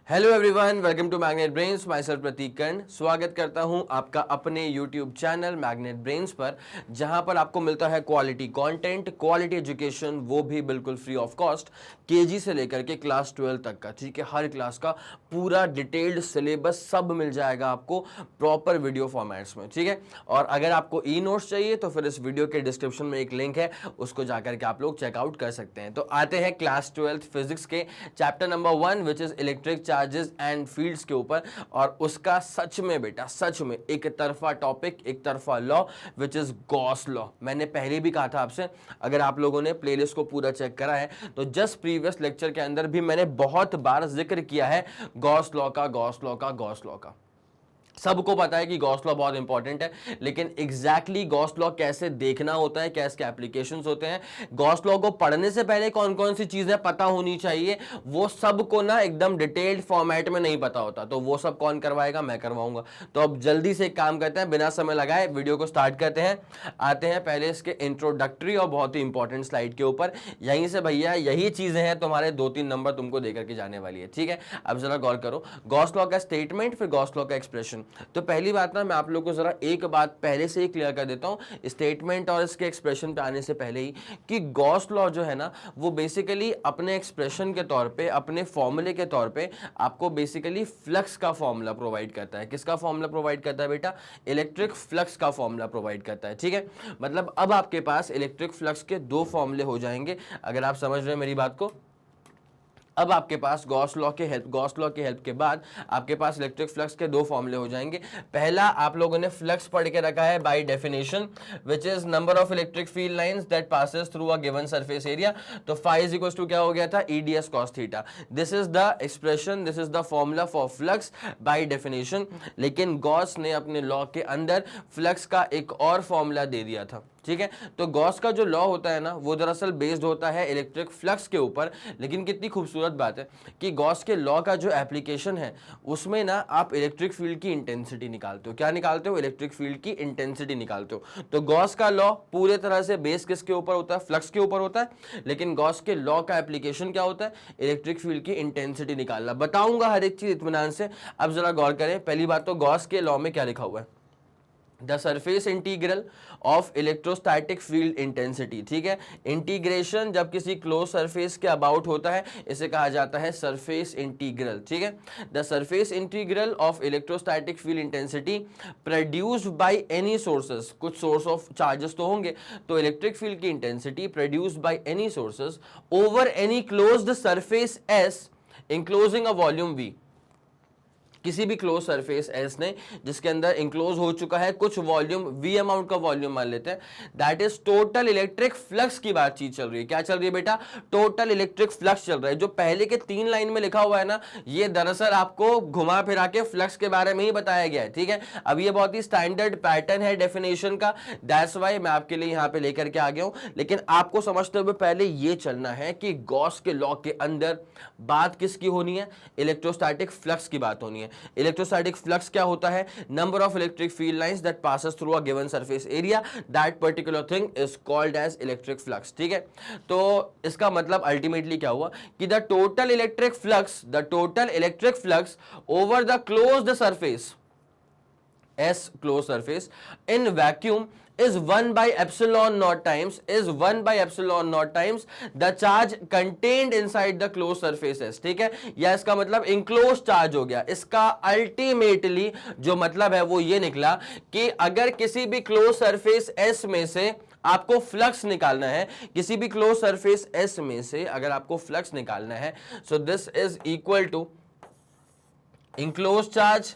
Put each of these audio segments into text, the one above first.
Hello everyone, welcome to Magnet Brains. Myself Prateek Karn स्वागत करता हूं आपका अपने यूट्यूब चैनल मैग्नेट ब्रेन्स पर, जहां पर आपको मिलता है क्वालिटी कंटेंट, क्वालिटी एजुकेशन, वो भी बिल्कुल फ्री ऑफ कॉस्ट। केजी से लेकर के क्लास 12 तक का, ठीक है, हर क्लास का पूरा डिटेल्ड सिलेबस सब मिल जाएगा आपको प्रॉपर वीडियो फॉर्मेट्स में, ठीक है। और अगर आपको ई नोट्स चाहिए तो फिर इस वीडियो के डिस्क्रिप्शन में एक लिंक है, उसको जाकर के आप लोग चेकआउट कर सकते हैं। तो आते हैं क्लास 12 फिजिक्स के chapter number 1 which is electric charges and fields के ऊपर। और उसका सच में बेटा, सच में एक तरफा टॉपिक, एक तरफा law which is Gauss law. मैंने पहले भी कहा था आपसे, अगर आप लोगों ने प्लेलिस्ट को पूरा चेक करा है तो जस्ट प्रीवियस लेक्चर के अंदर भी मैंने बहुत बार जिक्र किया है गॉस लॉ का, गॉस लॉ का, गॉस लॉ का। सबको पता है कि गॉस लॉ बहुत इंपॉर्टेंट है, लेकिन एग्जैक्टली गॉस लॉ कैसे देखना होता है, कैसे एप्लीकेशंस होते हैं, गॉस लॉ को पढ़ने से पहले कौन कौन सी चीजें पता होनी चाहिए, वो सबको ना एकदम डिटेल्ड फॉर्मेट में नहीं पता होता। तो वो सब कौन करवाएगा? मैं करवाऊंगा। तो अब जल्दी से एक काम करते हैं, बिना समय लगाए वीडियो को स्टार्ट करते हैं। आते हैं पहले इसके इंट्रोडक्टरी और बहुत ही इंपॉर्टेंट स्लाइड के ऊपर। यहीं से भैया यही चीजें हैं, तुम्हारे 2-3 नंबर तुमको देकर के जाने वाली है, ठीक है। अब जरा गौर करो, गॉस लॉ का स्टेटमेंट, फिर गॉस लॉ का एक्सप्रेशन। तो पहली बात ना, मैं आप लोगों को जरा एक बात पहले से ही क्लियर कर देता हूं स्टेटमेंट और इसके एक्सप्रेशन पे आने से पहले ही, कि गॉस लॉ जो है ना, वो बेसिकली अपने एक्सप्रेशन के तौर पे, अपने फॉर्मूले के तौर पे आपको बेसिकली फ्लक्स का फॉर्मूला प्रोवाइड करता है। किसका फॉर्मूला प्रोवाइड करता है बेटा? इलेक्ट्रिक फ्लक्स का फॉर्मूला प्रोवाइड करता है, ठीक है। मतलब अब आपके पास इलेक्ट्रिक फ्लक्स के 2 फॉर्मूले हो जाएंगे, अगर आप समझ रहे हैं मेरी बात को। अब आपके पास गॉस लॉ के हेल्प के बाद आपके पास इलेक्ट्रिक फ्लक्स के 2 फॉर्मूले हो जाएंगे। पहला आप लोगों ने फ्लक्स पढ़ के रखा है by definition, which is number of electric field lines that passes through a given surface area. तो फाई इज इक्वल टू क्या हो गया था? EDS cos theta. This is the expression, this is the formula for flux by definition. लेकिन Gauss ने अपने law के अंदर फ्लक्स का एक और फॉर्मूला दे दिया था, ठीक है। तो गॉस का जो लॉ होता है ना, वो दरअसल बेस्ड होता है इलेक्ट्रिक फ्लक्स के ऊपर। लेकिन कितनी खूबसूरत बात है कि गॉस के लॉ का जो एप्लीकेशन है, उसमें ना आप इलेक्ट्रिक फील्ड की इंटेंसिटी निकालते हो। क्या निकालते हो? इलेक्ट्रिक फील्ड की इंटेंसिटी निकालते हो। तो गॉस का लॉ पूरे तरह से बेस किसके ऊपर होता है? फ्लक्स के ऊपर होता है। लेकिन गॉस के लॉ का एप्लीकेशन क्या होता है? इलेक्ट्रिक फील्ड की इंटेंसिटी निकालना। बताऊंगा हर एक चीज इत्मीनान से। अब जरा गौर करें, पहली बात तो गॉस के लॉ में क्या लिखा हुआ है? The surface integral of electrostatic field intensity, ठीक है। इंटीग्रेशन जब किसी क्लोज सरफेस के अबाउट होता है, इसे कहा जाता है सरफेस इंटीग्रल, ठीक है। The surface integral of electrostatic field intensity produced by any sources, कुछ सोर्स ऑफ चार्जेस तो होंगे, तो इलेक्ट्रिक फील्ड की intensity produced by any sources over any closed surface S enclosing a volume we. किसी भी close surface S ने जिसके अंदर इंक्लोज हो चुका है कुछ वॉल्यूम, वी अमाउंट का वॉल्यूम मान लेते हैं, that is total electric flux की बातचीत चल रही है। क्या चल रही है बेटा? टोटल इलेक्ट्रिक फ्लक्स चल रहा है। जो पहले के 3 लाइन में लिखा हुआ है ना, ये दरअसल आपको घुमा फिरा के फ्लक्स के बारे में ही बताया गया है, ठीक है। अब ये बहुत ही स्टैंडर्ड पैटर्न है डेफिनेशन का, दैट्स वाई मैं आपके लिए यहां पे लेकर के आ गया हूं। लेकिन आपको समझते हुए पहले ये चलना है कि गॉस के लॉ के अंदर बात किसकी होनी है? इलेक्ट्रोस्टैटिक फ्लक्स की बात होनी है। इलेक्ट्रोस्टैटिक फ्लक्स क्या होता है? Number of electric field lines that passes through a given surface area, that particular thing is called as electric flux, ठीक है। तो इसका मतलब अल्टीमेटली क्या हुआ कि the total electric flux over the closed surface S closed surface in vacuum is 1 by epsilon naught times the charge contained inside the closed surface S, ठीक है। या इसका मतलब इनक्लोज चार्ज हो गया। इसका अल्टीमेटली जो मतलब है वो ये निकला कि अगर किसी भी क्लोज सरफेस S में से आपको फ्लक्स निकालना है, किसी भी क्लोज सरफेस S में से अगर आपको फ्लक्स निकालना है, so this is equal to enclose charge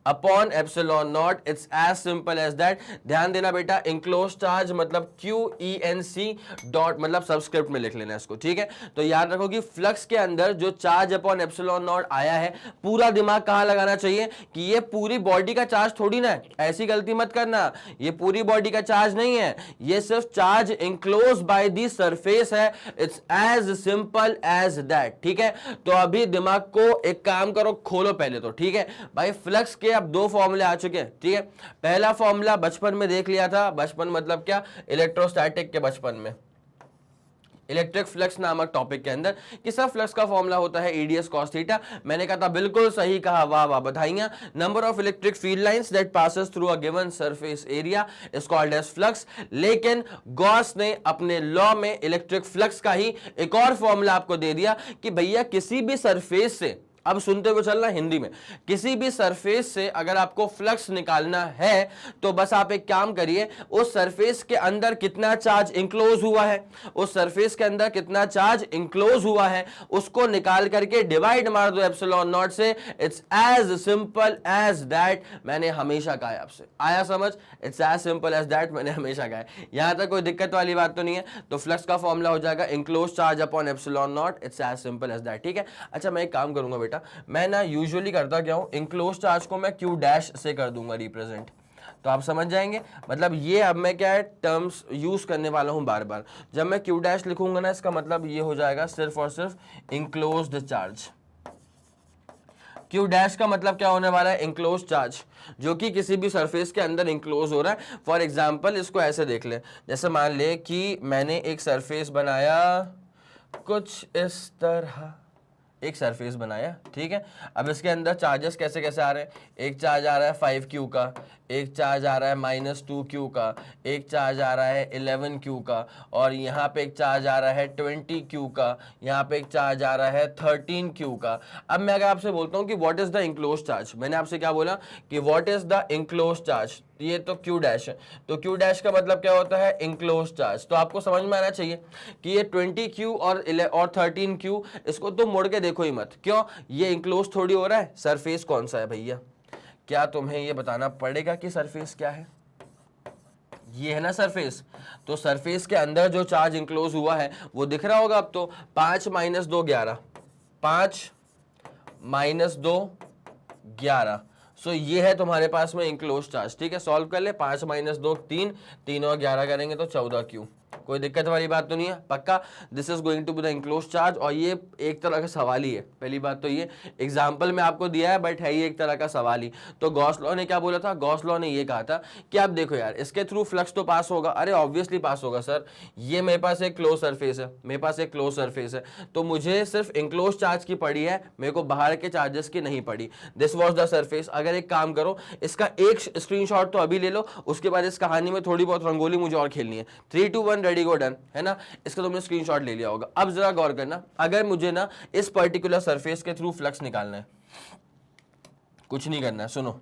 upon epsilon naught. It's as simple as that. ध्यान देना बेटा, इंक्लोज चार्ज मतलब QENC डॉट, मतलब सबस्क्रिप्ट में लिख लेना इसको, ठीक है। तो याद रखो कि फ्लक्स के अंदर जो चार्ज अपॉन एप्सिलॉन नॉट आया है, पूरा दिमाग कहां लगाना चाहिए कि ये पूरी बॉडी का चार्ज थोड़ी ना है। ऐसी गलती मत करना, ये पूरी बॉडी का चार्ज नहीं है, ये सिर्फ charge enclose by the surface है। It's as simple as that, ठीक है। तो अभी दिमाग को एक काम करो, खोलो पहले तो, ठीक है भाई। फ्लक्स के अब 2 फॉर्मूले आ चुके हैं, ठीक है। पहला फॉर्मूला बचपन में देख लिया था। बचपन मतलब क्या? इलेक्ट्रोस्टैटिक के बचपन में इलेक्ट्रिक फ्लक्स नामक टॉपिक के अंदर कि सर फ्लक्स का फॉर्मूला होता है ईडीएस कॉस थीटा। मैंने कहा था बिल्कुल सही कहा, वाह वाह बधाइयां। Number of electric field lines that passes through a given surface area is called as flux. लेकिन गॉस ने अपने लॉ में इलेक्ट्रिक फ्लक्स का ही एक और फॉर्मूला आपको दे दिया कि भैया किसी भी सरफेस से, अब सुनते हुए चलना हिंदी में, किसी भी सरफेस से अगर आपको फ्लक्स निकालना है तो बस आप एक काम करिए, उस सरफेस के अंदर कितना चार्ज इंक्लोज हुआ है, उस सरफेस के अंदर कितना चार्ज इंक्लोज हुआ है उसको निकाल करके डिवाइड मार दो एप्सिलॉन नॉट से। It's as simple as that. मैंने हमेशा कहा है आपसे, आया समझ? It's as simple as that, मैंने हमेशा कहा है। यहां तक कोई दिक्कत वाली बात तो नहीं है। तो फ्लक्स का फॉर्मूला हो जाएगा enclose charge upon epsilon naught. It's as simple as that, ठीक है। अच्छा मैं एक काम करूंगा बेटा, मैं ना यूजुअली करता क्या हूं, इंक्लोज चार्ज को मैं क्यू डैश से कर दूंगा रिप्रेजेंट, तो आप समझ जाएंगे। मतलब ये अब मैं क्या है टर्म्स यूज करने वाला हूं बार बार। जब मैं क्यू डैश लिखूंगा ना, इसका मतलब ये हो जाएगा सिर्फ और सिर्फ इंक्लोज्ड चार्ज। क्यू डैश का मतलब क्या होने वाला है, इंक्लोज चार्ज, जो कि किसी भी सरफेस के अंदर इंक्लोज हो रहा है। फॉर एग्जांपल इसको ऐसे देख ले, जैसे मान ले कि मैंने एक सरफेस बनाया कुछ इस तरह, एक सरफेस बनाया, ठीक है। अब इसके अंदर चार्जेस कैसे कैसे आ रहे हैं, एक चार्ज आ रहा है 5Q का, एक चार्ज आ रहा है -2Q का, एक चार्ज आ रहा है 11Q का, और यहाँ पे एक चार्ज आ रहा है 20Q का, यहाँ पे एक चार्ज आ रहा है 13Q का। अब मैं अगर आपसे बोलता हूँ कि what is the enclose charge, मैंने आपसे क्या बोला कि what is the enclose charge, ये तो क्यू डैश है, तो क्यू डैश का मतलब क्या होता है, इंक्लोज चार्ज। तो आपको समझ में आना चाहिए कि ये 20Q और 13Q, इसको तो मोड़ के देखो ही मत। क्यों? ये इंक्लोज थोड़ी हो रहा है, सरफेस कौन सा है भैया? क्या तुम्हें ये बताना पड़ेगा कि सरफेस क्या है? ये है ना सरफेस। तो सरफेस के अंदर जो चार्ज इंक्लोज हुआ है वो दिख रहा होगा अब तो। 5 - 2 11, 5 - 2 11। सो ये है तुम्हारे पास में इंक्लोज चार्ज, ठीक है। सॉल्व कर ले, 5 - 2 3, 3 और 11 करेंगे तो 14Q। कोई दिक्कत वाली बात तो नहीं है, पक्का? This is going to be the enclose charge. और ये एक तरह का सवाल ही है, पहली बात तो ये एग्जाम्पल में आपको दिया है, बट है ये एक तरह का सवाल ही। तो गॉस लॉ ने क्या बोला था, गॉस लॉ ने ये कहा था कि आप देखो यार, इसके थ्रू फ्लक्स तो पास होगा। अरे ऑब्वियसली पास होगा सर, ये मेरे पास एक क्लोज सरफेस है, मेरे पास एक क्लोज सरफेस है, तो मुझे सिर्फ इंक्लोज चार्ज की पड़ी है, मेरे को बाहर के चार्जेस की नहीं पड़ी। This was the surface. अगर एक काम करो, इसका एक स्क्रीनशॉट तो अभी ले लो, उसके बाद इस कहानी में थोड़ी बहुत रंगोली मुझे और खेलनी है। 3 2 1 रेडी गो डन, है ना। इसका तुमने स्क्रीनशॉट ले लिया होगा। अब जरा गौर करना, अगर मुझे ना इस पर्टिकुलर सरफेस के थ्रू फ्लक्स निकालना है, कुछ नहीं करना है, सुनो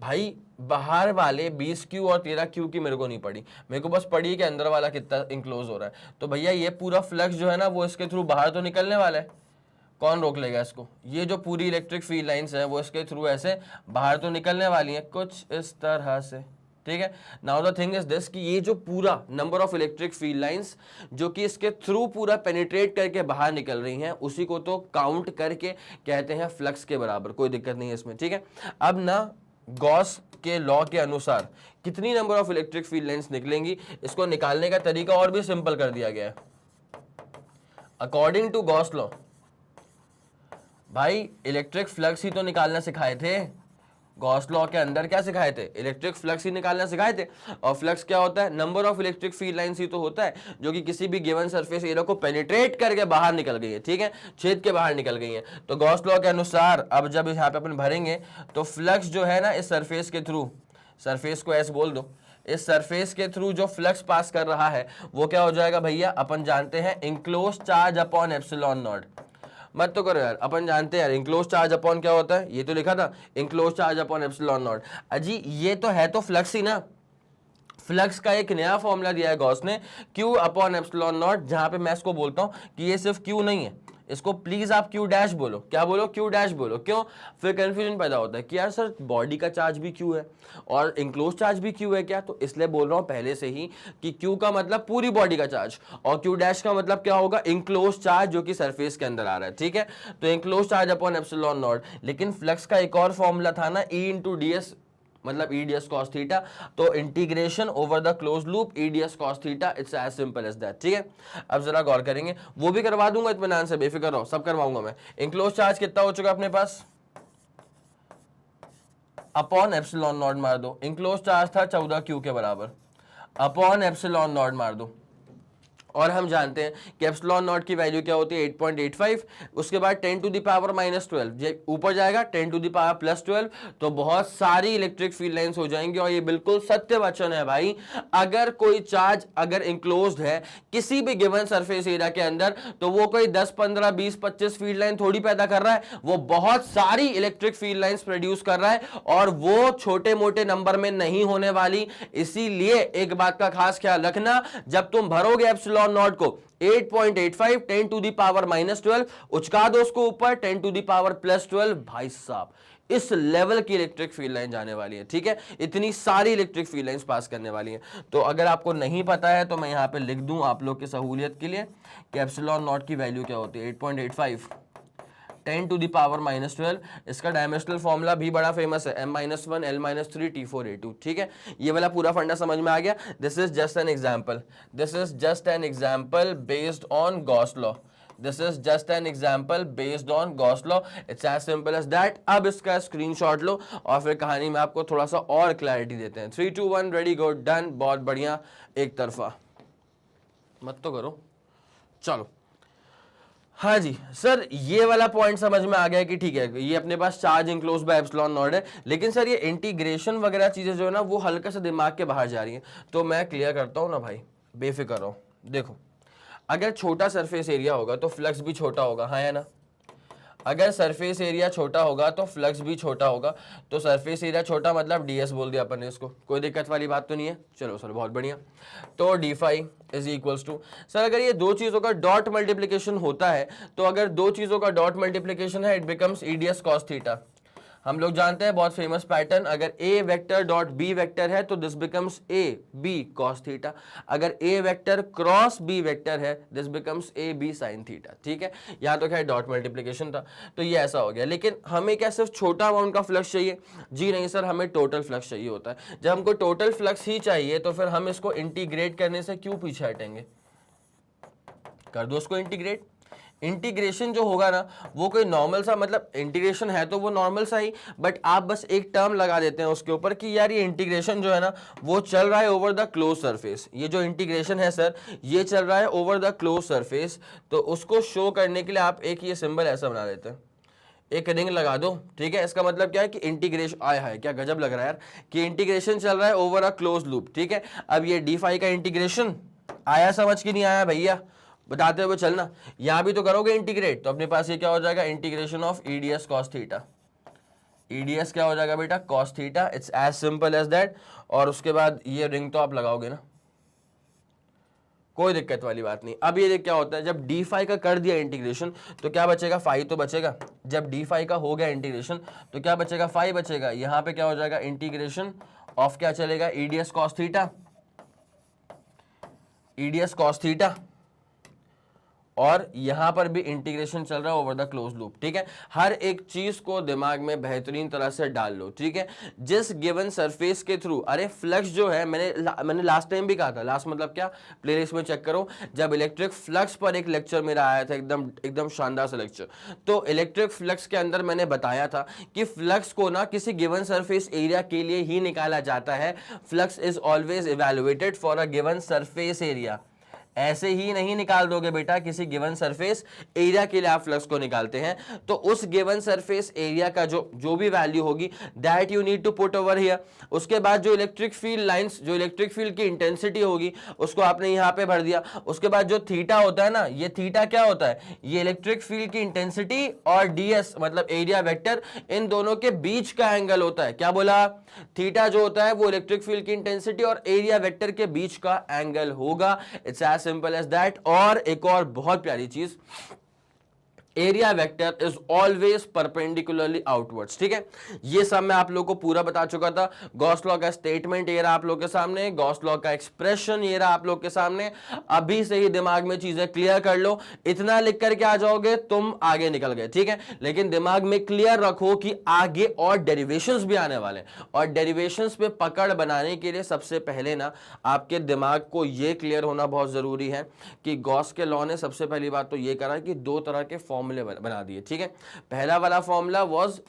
भाई, बाहर वाले 20Q और 13Q की मेरे को नहीं पड़ी, मेरे को बस पड़ी कि अंदर वाला कितना इंक्लोज हो रहा है। तो भैया ये पूरा फ्लक्स जो है ना वो इसके थ्रू बाहर तो निकलने वाला है, कौन रोक लेगा इसको? ये जो पूरी इलेक्ट्रिक फील्ड लाइंस है वो इसके थ्रू ऐसे बाहर तो निकलने वाली है कुछ इस तरह से, ठीक है। Now the thing is this कि ये जो पूरा number of electric field lines जो कि इसके थ्रू पूरा पेनिट्रेट करके बाहर निकल रही हैं, उसी को तो काउंट करके कहते हैं फ्लक्स के बराबर। कोई दिक्कत नहीं है इसमें, ठीक है। अब ना गॉस के लॉ के अनुसार कितनी number of electric field lines निकलेंगी, इसको निकालने का तरीका और भी सिंपल कर दिया गया है। अकॉर्डिंग टू गॉस लॉ, भाई इलेक्ट्रिक फ्लक्स ही तो निकालना सिखाए थे। गॉस लॉ के अंदर क्या सिखाए थे? इलेक्ट्रिक फ्लक्स ही निकालना सिखाए थे। और फ्लक्स क्या होता है? Number of electric field lines ही तो होता है जो कि किसी भी गिवन सरफेस एरिया को पेनिट्रेट करके बाहर निकल गई है, ठीक है, छेद के बाहर निकल गई है। तो गॉस लॉ के अनुसार अब जब यहाँ पे अपन भरेंगे तो फ्लक्स जो है ना इस सरफेस के थ्रू, सरफेस को ऐसे बोल दो, इस सरफेस के थ्रू जो फ्लक्स पास कर रहा है वो क्या हो जाएगा भैया? अपन जानते हैं enclose charge upon epsilon not. मत तो करो यार, अपन जानते हैं यार इंक्लोज चार्ज अपॉन क्या होता है, ये तो लिखा था enclose charge upon epsilon not. अजी ये तो है तो फ्लक्स ही ना। फ्लक्स का एक नया फॉर्मूला दिया है गॉस ने, Q अपॉन एप्सिलॉन नॉट, जहां पे मैं इसको बोलता हूं कि ये सिर्फ Q नहीं है, इसको प्लीज आप Q डैश बोलो। क्या बोलो? Q डैश बोलो। क्यों? फिर कंफ्यूजन पैदा होता है कि यार सर बॉडी का चार्ज भी Q है और इंक्लोज चार्ज भी Q है क्या? तो इसलिए बोल रहा हूं पहले से ही कि Q का मतलब पूरी बॉडी का चार्ज और Q डैश का मतलब क्या होगा? इंक्लोज चार्ज जो कि सरफेस के अंदर आ रहा है, ठीक है। तो enclose charge upon epsilon not. लेकिन फ्लक्स का एक और फॉर्मूला था ना, E इंटू ds, मतलब E D S cos theta. तो integration over the close loop E D S cos theta, it's as simple as that, ठीक है। अब जरा गौर करेंगे, वो भी करवा दूंगा इत्मीनान से, बेफिक्र रहो, सब करवाऊंगा मैं। इंक्लोज चार्ज कितना हो चुका अपने पास? अपॉन एप्सिलॉन नॉट मार दो। इंक्लोज चार्ज था 14Q के बराबर, अपॉन एप्सिलॉन नॉट मार दो। और हम जानते हैं कि एप्सिलॉन नॉट की वैल्यू क्या होती है 8.85, उसके बाद 10 टू द पावर -12 ऊपर जाएगा 10 टू द पावर +12, तो बहुत सारी इलेक्ट्रिक फील्ड लाइंस हो जाएंगी। और ये बिल्कुल सत्य वचन है भाई, अगर कोई चार्ज अगर इंक्लोज्ड है किसी भी गिवन सरफेस एरिया के अंदर, तो वो कोई 10, 15, 20, 25 फील्ड लाइन थोड़ी पैदा कर रहा है, वो बहुत सारी इलेक्ट्रिक फील्ड लाइंस प्रोड्यूस कर रहा है, और वो छोटे मोटे नंबर में नहीं होने वाली। इसीलिए एक बात का खास ख्याल रखना, जब तुम भरोगे एप्सिलॉन नॉट को 8.85 10 टू द पावर -12, उचका दो उसको ऊपर 10 टू द पावर +12, भाई साहब इस लेवल की इलेक्ट्रिक फील्ड लाइन जाने वाली है। ठीक है, इतनी सारी इलेक्ट्रिक फील्ड लाइंस पास करने वाली है। तो अगर आपको नहीं पता है तो मैं यहां पे लिख दूं आप लोग की सहूलियत के लिए कि एप्सिलॉन नॉट की वैल्यू क्या होती है 8.85 10 टू द पावर -12। इसका डायमेंशनल फॉर्मूला भी बड़ा फेमस है, m-1 l-3 T4a2। ठीक है, ये वाला पूरा फंडा समझ में आ गया। This is just an example, this is just an example based on Gauss law, this is just an example based on Gauss law, it's as simple as that. अब इसका स्क्रीनशॉट लो और फिर कहानी में आपको थोड़ा सा और क्लैरिटी देते हैं। 3, 2, 1 रेडी गो डन। बहुत बढ़िया, एक तरफा मत तो करो, चलो। हाँ जी सर, ये वाला पॉइंट समझ में आ गया कि ठीक है ये अपने पास charge enclose by epsilon naught है, लेकिन सर ये इंटीग्रेशन वगैरह चीजें जो है ना वो हल्का सा दिमाग के बाहर जा रही हैं। तो मैं क्लियर करता हूँ ना भाई, बेफिक्र रहो। देखो, अगर छोटा सरफेस एरिया होगा तो फ्लक्स भी छोटा होगा, हाँ या ना? अगर सरफेस एरिया छोटा होगा तो फ्लक्स भी छोटा होगा। तो सरफेस एरिया छोटा मतलब ds बोल दिया अपन ने इसको, कोई दिक्कत वाली बात तो नहीं है। चलो सर बहुत बढ़िया। तो d phi is equals to, sir अगर ये दो चीजों का डॉट मल्टीप्लीकेशन होता है, तो अगर दो चीजों का डॉट मल्टीप्लीकेशन है it becomes eds cos theta. हम लोग जानते हैं बहुत फेमस पैटर्न, अगर a vector dot b vector है तो this becomes a b cos theta, अगर a vector cross b vector है this becomes a b sin theta. ठीक है, यहाँ तो क्या डॉट मल्टीप्लिकेशन था, तो ये ऐसा हो गया। लेकिन हमें क्या सिर्फ छोटा अमाउंट का फ्लक्स चाहिए? जी नहीं सर, हमें टोटल फ्लक्स चाहिए होता है। जब हमको टोटल फ्लक्स ही चाहिए तो फिर हम इसको इंटीग्रेट करने से क्यों पीछे हटेंगे? कर दो उसको इंटीग्रेट। इंटीग्रेशन जो होगा ना वो कोई नॉर्मल सा, मतलब इंटीग्रेशन है तो वो नॉर्मल सा ही, बट आप बस एक टर्म लगा देते हैं उसके ऊपर कि यार ये इंटीग्रेशन जो है ना वो चल रहा है ओवर द क्लोज सरफेस। ये जो इंटीग्रेशन है सर ये चल रहा है ओवर द क्लोज सरफेस, तो उसको शो करने के लिए आप एक ये सिंबल ऐसा बना देते हैं, एक रिंग लगा दो। ठीक है, इसका मतलब क्या है कि इंटीग्रेशन आया है, क्या गजब लग रहा है यार कि इंटीग्रेशन चल रहा है ओवर अ क्लोज लूप। ठीक है, अब ये डी फाई का इंटीग्रेशन आया समझ कि नहीं आया भैया, बताते हुए चलना। यहां भी तो करोगे इंटीग्रेट, तो अपने पास ये क्या हो जाएगा integration of EDS cos theta. EDS क्या हो जाएगा बेटा? Cos theta. It's as simple as that. और उसके बाद ये रिंग तो आप लगाओगे ना, कोई दिक्कत वाली बात नहीं। अब ये क्या होता है, जब डी फाई का कर दिया इंटीग्रेशन तो क्या बचेगा? फाई तो बचेगा। जब डी फाई का हो गया इंटीग्रेशन तो क्या बचेगा? फाई बचेगा। यहां पे क्या हो जाएगा? इंटीग्रेशन ऑफ क्या चलेगा? EDS cos theta, EDS cos theta. और यहां पर भी इंटीग्रेशन चल रहा है ओवर द क्लोज लूप। ठीक है, हर एक चीज को दिमाग में बेहतरीन तरह से डाल लो। ठीक है, जिस गिवन सरफेस के थ्रू, अरे फ्लक्स जो है मैंने लास्ट टाइम भी कहा था, लास्ट मतलब क्या, प्लेलिस्ट में चेक करो, जब इलेक्ट्रिक फ्लक्स पर एक लेक्चर मेरा आया था, एकदम शानदार सा लेक्चर। तो इलेक्ट्रिक फ्लक्स के अंदर मैंने बताया था कि फ्लक्स को ना किसी गिवन सरफेस एरिया के लिए ही निकाला जाता है। Flux is always evaluated for a given surface area. ऐसे ही नहीं निकाल दोगे बेटा, किसी गिवन सरफेस एरिया के लिए आप फ्लक्स को निकालते हैं, तो उस गिवन सरफेस एरिया का जो भी वैल्यू होगी that you need to put over here. उसके बाद जो इलेक्ट्रिक फील्ड लाइंस, जो इलेक्ट्रिक फील्ड की इंटेंसिटी होगी उसको आपने यहां पे भर दिया। उसके बाद जो थीटा होता है ना, ये थीटा क्या होता है? ये इलेक्ट्रिक फील्ड की इंटेंसिटी और डीएस मतलब एरिया वेक्टर, इन दोनों के बीच का एंगल होता है। क्या बोला? थीटा जो होता है वो इलेक्ट्रिक फील्ड की इंटेंसिटी और एरिया वेक्टर के बीच का एंगल होगा। It's as simple as that. और एक और बहुत प्यारी चीज, area vector is always perpendicularly outwards. ठीक है, ये सब मैं आप लोगों को पूरा बता चुका था। गॉस लॉ का स्टेटमेंट ये रहा आप लोग के सामने, गॉस लॉ का एक्सप्रेशन ये रहा आप लोग के सामने। अभी से ही दिमाग में चीजें क्लियर कर लो, इतना लिख करके आ जाओगे तुम आगे निकल गए। ठीक है, लेकिन दिमाग में क्लियर रखो कि आगे और डेरिवेशंस भी आने वाले, और डेरिवेशंस पे पकड़ बनाने के लिए सबसे पहले ना आपके दिमाग को ये क्लियर होना बहुत जरूरी है कि गॉस के लॉ ने सबसे पहली बात तो ये करा कि दो तरह के फॉर्मूले बना दिए। ठीक है, पहला वाला formula was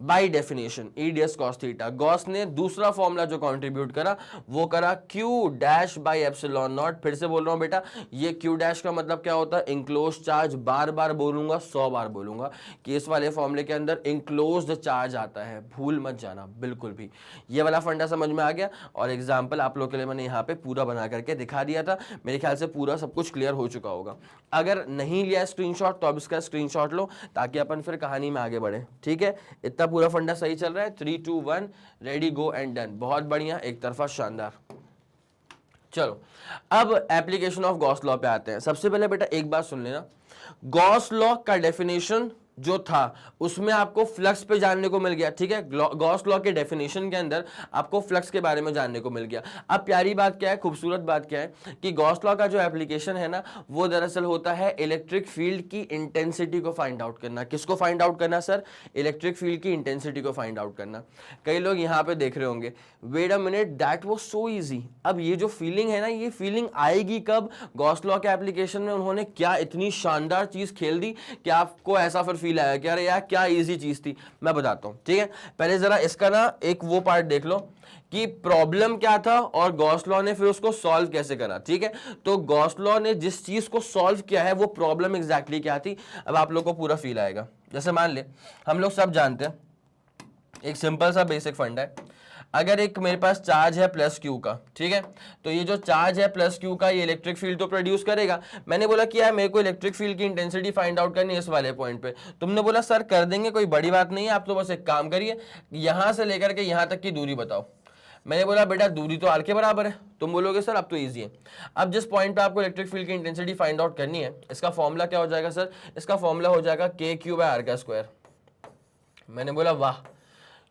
by definition EDS cos theta. Gauss ने दूसरा फॉर्मूला जो कंट्रीब्यूट करा वो करा Q dash by epsilon not. फिर से बोल रहा हूं बेटा, ये क्यू डैश का मतलब क्या होता है, इंक्लोज चार्ज। बार बार बोलूंगा, 100 बार बोलूंगा कि इस वाले फॉर्मूले के अंदर इंक्लोज्ड चार्ज आता है, भूल मत जाना बिल्कुल भी। ये वाला फंडा समझ में आ गया, और एग्जाम्पल आप लोग के लिए मैंने यहाँ पे पूरा बना करके दिखा दिया था। मेरे ख्याल से पूरा सब कुछ क्लियर हो चुका होगा। अगर नहीं लिया स्क्रीनशॉट तो अब इसका स्क्रीनशॉट लो, ताकि अपन फिर कहानी में आगे बढ़े। ठीक है, इतना पूरा फंडा सही चल रहा है। 3 2 1 रेडी गो एंड डन। बहुत बढ़िया, एक तरफा शानदार। चलो अब एप्लीकेशन ऑफ गॉस लॉ पे आते हैं। सबसे पहले बेटा एक बात सुन लेना, गॉस लॉ का डेफिनेशन जो था उसमें आपको फ्लक्स पे जानने को मिल गया। ठीक है, गॉस लॉ के डेफिनेशन के अंदर आपको फ्लक्स के बारे में जानने को मिल गया। अब प्यारी बात क्या है, खूबसूरत बात क्या है कि गॉस लॉ का जो एप्लीकेशन है ना, वो दरअसल होता है इलेक्ट्रिक फील्ड की इंटेंसिटी को फाइंड आउट करना। किसको फाइंड आउट करना सर? इलेक्ट्रिक फील्ड की इंटेंसिटी को फाइंड आउट करना। कई लोग यहाँ पे देख रहे होंगे, wait a minute, that was so easy. अब ये जो फीलिंग है ना, ये फीलिंग आएगी कब? गॉस लॉ के एप्लीकेशन में उन्होंने क्या इतनी शानदार चीज खेल दी कि आपको ऐसा फिर फील आया कि अरे यार क्या इजी चीज थी। मैं बताता हूं, ठीक है। पहले जरा इसका ना एक वो पार्ट देख लो कि प्रॉब्लम क्या था और गॉस लॉ ने फिर उसको सॉल्व कैसे करा। ठीक है, तो गॉस लॉ ने जिस चीज को सॉल्व किया है वो प्रॉब्लम एग्जैक्टली क्या थी, अब आप लोग को पूरा फील आएगा। जैसे मान ले, हम लोग सब जानते हैं एक सिंपल सा बेसिक फंडा है, अगर एक मेरे पास चार्ज है प्लस क्यू का, ठीक है, तो ये जो चार्ज है प्लस क्यू का, ये इलेक्ट्रिक फील्ड तो प्रोड्यूस करेगा। मैंने बोला कि यार मेरे को इलेक्ट्रिक फील्ड की इंटेंसिटी फाइंड आउट करनी है इस वाले पॉइंट पे। तुमने बोला सर कर देंगे, कोई बड़ी बात नहीं है, आप तो बस एक काम करिए, यहां से लेकर के यहां तक की दूरी बताओ। मैंने बोला बेटा दूरी तो आर के बराबर है। तुम बोलोगे सर अब तो इजी है। अब जिस पॉइंट पे आपको इलेक्ट्रिक फील्ड की इंटेंसिटी फाइंड आउट करनी है, इसका फॉर्मूला क्या हो जाएगा सर? इसका फॉर्मूला हो जाएगा के क्यू बाय आर का स्क्वायर। मैंने बोला वाह,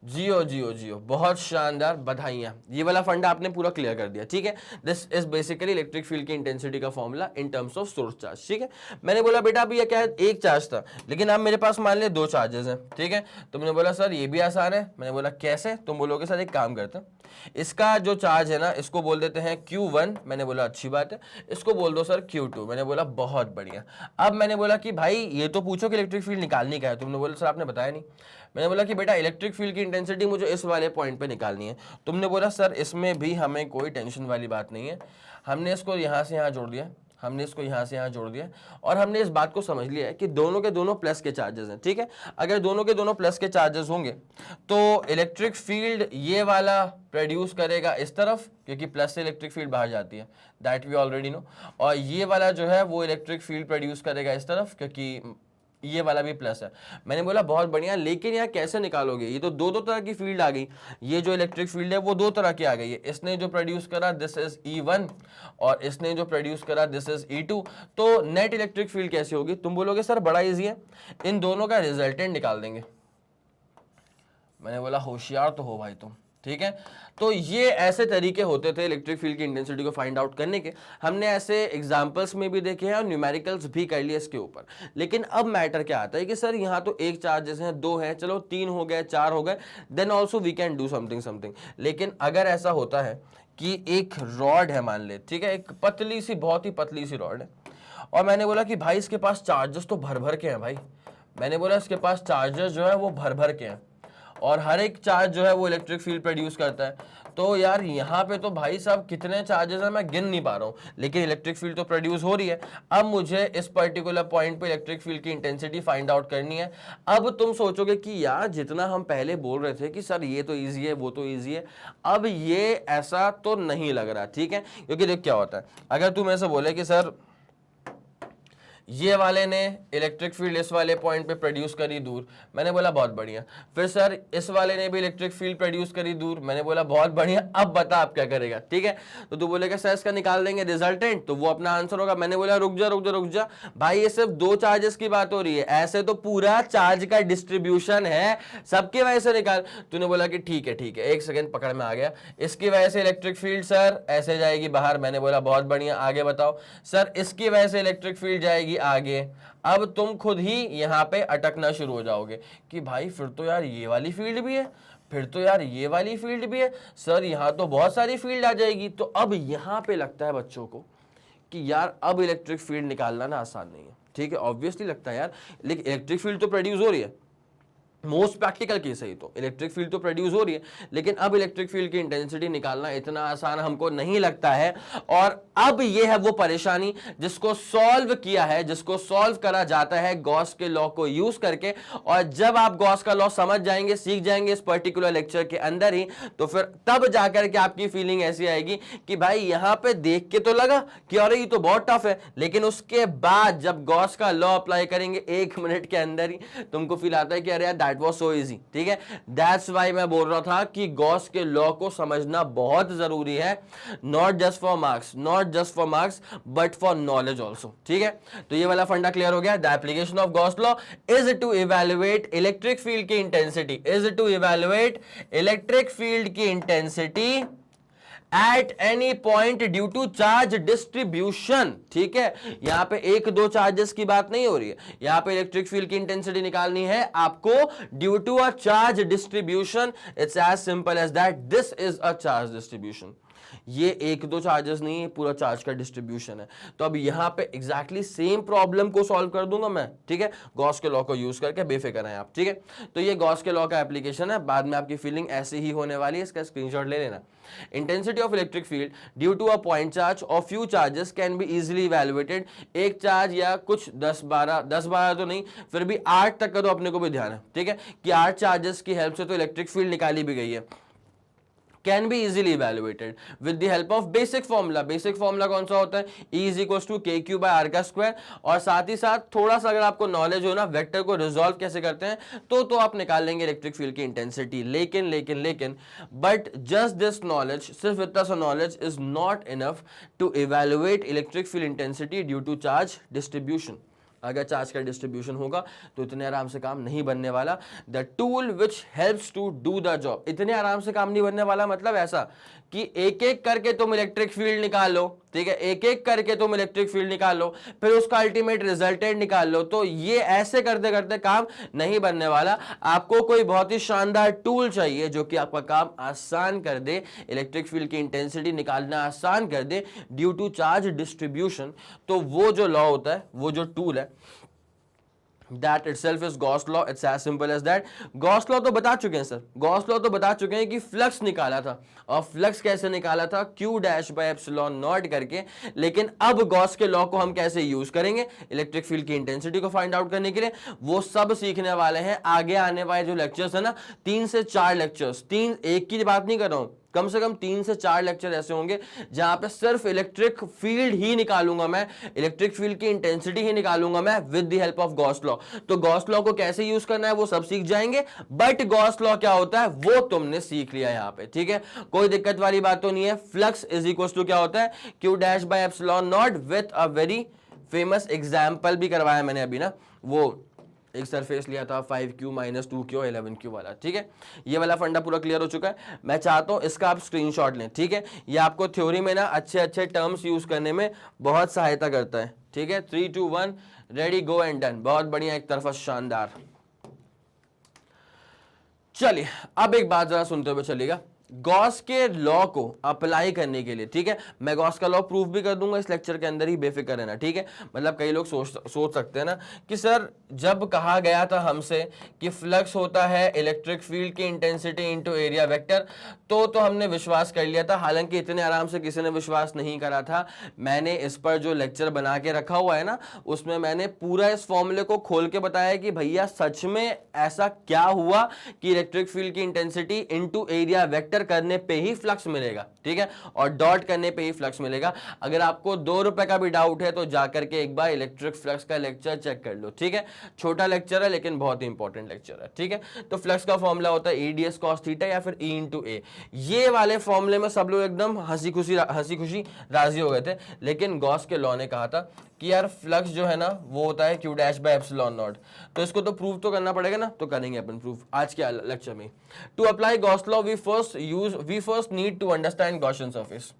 जियो जियो जियो, बहुत शानदार, बधाइयां, ये वाला फंडा आपने पूरा क्लियर कर दिया। ठीक है, this is basically electric field की इंटेंसिटी का formula in terms of source charge. ठीक है, मैंने बोला बेटा अभी ये क्या है, एक चार्ज था, लेकिन अब मेरे पास मान ले दो चार्जेस हैं। ठीक है, तुमने बोला सर ये भी आसान है। मैंने बोला कैसे? तुम बोलोगे सर एक काम करते हैं, इसका जो चार्ज है ना इसको बोल देते हैं Q1। मैंने बोला अच्छी बात है, इसको बोल दो सर Q2। मैंने बोला बहुत बढ़िया। अब मैंने बोला कि भाई ये तो पूछो कि इलेक्ट्रिक फील्ड निकालनी क्या है। तुमने बोला सर आपने बताया नहीं। मैंने बोला कि बेटा इलेक्ट्रिक फील्ड की इंटेंसिटी मुझे इस वाले पॉइंट पे निकालनी है। तुमने बोला सर इसमें भी हमें कोई टेंशन वाली बात नहीं है, हमने इसको यहाँ से यहाँ जोड़ दिया, हमने इसको यहाँ से यहाँ जोड़ दिया, और हमने इस बात को समझ लिया है कि दोनों के दोनों प्लस के चार्जेस हैं। ठीक है, अगर दोनों के दोनों प्लस के चार्जेस होंगे तो इलेक्ट्रिक फील्ड ये वाला प्रोड्यूस करेगा इस तरफ, क्योंकि प्लस से इलेक्ट्रिक फील्ड बाहर जाती है, दैट वी ऑलरेडी नो, और ये वाला जो है वो इलेक्ट्रिक फील्ड प्रोड्यूस करेगा इस तरफ, क्योंकि ये वाला भी प्लस है। मैंने बोला बहुत बढ़िया, लेकिन यार कैसे निकालोगे? ये तो दो दो तरह की फील्ड आ गई, ये जो इलेक्ट्रिक फील्ड है वो दो तरह की आ गई है। इसने जो प्रोड्यूस करा दिस इज E1 और इसने जो प्रोड्यूस करा दिस इज E2, तो नेट इलेक्ट्रिक फील्ड कैसे होगी? तुम बोलोगे सर बड़ा इजी है, इन दोनों का रिजल्टेंट निकाल देंगे। मैंने बोला होशियार तो हो भाई तुम। ठीक है, तो ये ऐसे तरीके होते थे इलेक्ट्रिक फील्ड की इंटेंसिटी को फाइंड आउट करने के। हमने ऐसे एग्जांपल्स में भी देखे हैं और न्यूमेरिकल्स भी कर लिए इसके ऊपर। लेकिन अब मैटर क्या आता है कि सर यहाँ तो एक चार्जेस हैं, दो हैं, चलो तीन हो गए, चार हो गए, then also we can do something something. लेकिन अगर ऐसा होता है कि एक रॉड है मान ले, ठीक है, एक पतली सी, बहुत ही पतली सी रॉड है, और मैंने बोला कि भाई इसके पास चार्जेस तो भर भर के हैं भाई। मैंने बोला इसके पास चार्जेस जो है वो भर भर के हैं, और हर एक चार्ज जो है वो इलेक्ट्रिक फील्ड प्रोड्यूस करता है। तो यार यहाँ पे तो भाई साहब कितने चार्जेस हैं मैं गिन नहीं पा रहा हूँ, लेकिन इलेक्ट्रिक फील्ड तो प्रोड्यूस हो रही है। अब मुझे इस पर्टिकुलर पॉइंट पे इलेक्ट्रिक फील्ड की इंटेंसिटी फाइंड आउट करनी है। अब तुम सोचोगे कि यार जितना हम पहले बोल रहे थे कि सर ये तो ईजी है, वो तो ईजी है, अब ये ऐसा तो नहीं लग रहा। ठीक है, क्योंकि देख क्या होता है, अगर तुम ऐसे बोले कि सर ये वाले ने इलेक्ट्रिक फील्ड इस वाले पॉइंट पे प्रोड्यूस करी दूर, मैंने बोला बहुत बढ़िया। फिर सर इस वाले ने भी इलेक्ट्रिक फील्ड प्रोड्यूस करी दूर, मैंने बोला बहुत बढ़िया। अब बता आप क्या करेगा? ठीक है, तो तू बोलेगा सर इसका निकाल देंगे रिजल्टेंट, तो वो अपना आंसर होगा। मैंने बोला रुक जा रुक जा रुक जा भाई, ये सिर्फ दो चार्जेस की बात हो रही है, ऐसे तो पूरा चार्ज का डिस्ट्रीब्यूशन है, सबकी वजह से निकाल। तूने बोला कि ठीक है ठीक है, एक सेकेंड पकड़ में आ गया, इसकी वजह से इलेक्ट्रिक फील्ड सर ऐसे जाएगी बाहर। मैंने बोला बहुत बढ़िया, आगे बताओ। सर इसकी वजह से इलेक्ट्रिक फील्ड जाएगी आगे। अब तुम खुद ही यहां पे अटकना शुरू हो जाओगे कि भाई फिर तो यार ये वाली फील्ड भी है, फिर तो यार ये वाली फील्ड भी है, सर यहां तो बहुत सारी फील्ड आ जाएगी। तो अब यहां पे लगता है बच्चों को कि यार अब इलेक्ट्रिक फील्ड निकालना ना आसान नहीं है। ठीक है, ऑब्वियसली लगता है यार, लेकिन इलेक्ट्रिक फील्ड तो प्रोड्यूस हो रही है, मोस्ट प्रैक्टिकल केस है ये, तो इलेक्ट्रिक फील्ड तो प्रोड्यूस हो रही है, लेकिन अब इलेक्ट्रिक फील्ड की इंटेंसिटी निकालना इतना आसान हमको नहीं लगता है। और अब ये है वो परेशानी जिसको सॉल्व किया है, जिसको सॉल्व करा जाता है गॉस के लॉ को यूज करके। और जब आप गॉस का लॉ समझ जाएंगे, सीख जाएंगे इस पर्टिकुलर लेक्चर के अंदर ही, तो फिर तब जाकर के आपकी फीलिंग ऐसी आएगी कि भाई यहां पे देख के तो लगा कि अरे ये तो बहुत टफ है, लेकिन उसके बाद जब गॉस का लॉ अप्लाई करेंगे 1 मिनट के अंदर ही तुमको फील आता है कि अरे यार दैट वाज सो इजी। ठीक है, दैट्स व्हाई मैं बोल रहा था कि गॉस के लॉ को समझना बहुत जरूरी है, not just for marks but for knowledge also. ठीक है, तो ये वाला फंडा क्लियर हो गया। The application of Gauss law is to evaluate electric field की intensity, at any point due to charge distribution. ठीक है, यहां पे 1-2 चार्जेस की बात नहीं हो रही है, यहां पे इलेक्ट्रिक फील्ड की इंटेंसिटी निकालनी है आपको due to a charge distribution. It's as simple as that, this is a charge distribution. ये 1-2 चार्जेस नहीं है, पूरा चार्ज का डिस्ट्रीब्यूशन है। तो अब यहां पे एग्जैक्टली सेम प्रॉब्लम को सॉल्व कर दूंगा मैं। ठीक है, गॉस के लॉ को यूज करके, बेफिक्र हैं आप। ठीक है, तो ये गॉस के लॉ का एप्लीकेशन है, बाद में आपकी फीलिंग ऐसी ही होने वाली है, इसका स्क्रीनशॉट ले लेना। Intensity of electric field due to a point charge और few charges can be easily evaluated. एक चार्ज या कुछ 10-12 तो नहीं, फिर भी 8 तक का तो अपने को भी ध्यान है। ठीक है, कि 8 चार्जेस की हेल्प से तो इलेक्ट्रिक फील्ड निकाली भी गई है। Can be easily evaluated with the help of basic formula. Basic formula कौन सा होता है? E is equal to KQ/R का स्क्वायर। और साथ ही साथ थोड़ा सा अगर आपको नॉलेज हो ना वेक्टर को रिजॉल्व कैसे करते हैं, तो आप निकाल लेंगे इलेक्ट्रिक फील्ड की इंटेंसिटी। लेकिन बट जस्ट दिस नॉलेज, सिर्फ इतना सा knowledge is not enough to evaluate electric field intensity due to charge distribution. अगर चार्ज का डिस्ट्रीब्यूशन होगा तो इतने आराम से काम नहीं बनने वाला। The tool which helps to do the job, इतने आराम से काम नहीं बनने वाला, मतलब ऐसा कि एक एक करके तुम इलेक्ट्रिक फील्ड निकाल लो। ठीक है, एक एक करके तुम इलेक्ट्रिक फील्ड निकाल लो, फिर उसका अल्टीमेट रिजल्टेंट निकाल लो। तो ये ऐसे करते करते काम नहीं बनने वाला। आपको कोई बहुत ही शानदार टूल चाहिए जो कि आपका काम आसान कर दे, इलेक्ट्रिक फील्ड की इंटेंसिटी निकालना आसान कर दे ड्यू टू चार्ज डिस्ट्रीब्यूशन। तो वो जो लॉ होता है, वो जो टूल है, That itself is Gauss law. It's as simple as that. Gauss law तो बता चुके हैं सर, Gauss law तो बता चुके हैं कि फ्लक्स निकाला था, और फ्लक्स कैसे निकाला था? Q'/ε0 करके। लेकिन अब गॉस के लॉ को हम कैसे यूज करेंगे इलेक्ट्रिक फील्ड की इंटेंसिटी को फाइंड आउट करने के लिए, वो सब सीखने वाले हैं आगे आने वाले जो लेक्चर्स है ना, 3 से 4 लेक्चर्स, 3 एक की बात नहीं कर रहा हूं, कम से कम 3 से 4 लेक्चर ऐसे होंगे जहां पे सिर्फ इलेक्ट्रिक फील्ड ही निकालूंगा मैं, इलेक्ट्रिक फील्ड की इंटेंसिटी ही निकालूंगा मैं with the help of Gauss law. तो गॉस लॉ को कैसे यूज करना है वो सब सीख जाएंगे, बट गॉस लॉ क्या होता है वो तुमने सीख लिया यहां पे। ठीक है, कोई दिक्कत वाली बात तो नहीं है। फ्लक्स इज इक्वल टू क्या होता है? Q'/ε0 with a very famous example भी करवाया मैंने अभी ना, वो एक सरफेस लिया था 5Q - 2Q और 11Q वाला। ठीक है, ये वाला फंडा पूरा क्लियर हो चुका है। मैं चाहता हूं इसका आप स्क्रीनशॉट लें। ठीक है, ये आपको थ्योरी में ना अच्छे अच्छे टर्म्स यूज करने में बहुत सहायता करता है। ठीक है, 3, 2, 1 रेडी गो एंड डन। बहुत बढ़िया, एक तरफा शानदार। चलिए अब एक बात जरा सुनते हुए चलिएगा, गॉस के लॉ को अप्लाई करने के लिए। ठीक है, मैं गॉस का लॉ प्रूफ भी कर दूंगा इस लेक्चर के अंदर ही, बेफिक्र रहना। ठीक है, मतलब कई लोग सोच सकते हैं ना कि सर जब कहा गया था हमसे कि फ्लक्स होता है इलेक्ट्रिक फील्ड की इंटेंसिटी इनटू एरिया वेक्टर, तो हमने विश्वास कर लिया था। हालांकि इतने आराम से किसी ने विश्वास नहीं करा था। मैंने इस पर जो लेक्चर बना के रखा हुआ है ना, उसमें मैंने पूरा इस फॉर्मूले को खोल के बताया कि भैया सच में ऐसा क्या हुआ कि इलेक्ट्रिक फील्ड की इंटेंसिटी इनटू एरिया वेक्टर करने पे ही फ्लक्स मिलेगा। ठीक है, और डॉट करने पे ही फ्लक्स मिलेगा। अगर आपको 2 रुपए का भी डाउट है तो जाकर के एक बार इलेक्ट्रिक फ्लक्स का लेक्चर चेक कर लो। ठीक है, छोटा लेक्चर है लेकिन बहुत ही इंपॉर्टेंट लेक्चर है। ठीक है, तो फ्लक्स का फॉर्मूला होता है EdS cos थीटा या फिर E × A। ये वाले फॉर्मूले में सब लोग एकदम हंसी खुशी राजी हो गए थे, लेकिन गॉस के लॉ ने कहा था कि यार फ्लक्स जो है ना वो होता है Q'/ε0। तो इसको तो प्रूव तो करना पड़ेगा ना, तो करेंगे अपन प्रूफ आज के लेक्चर में। To apply Gauss law we first need to understand Gaussian surface.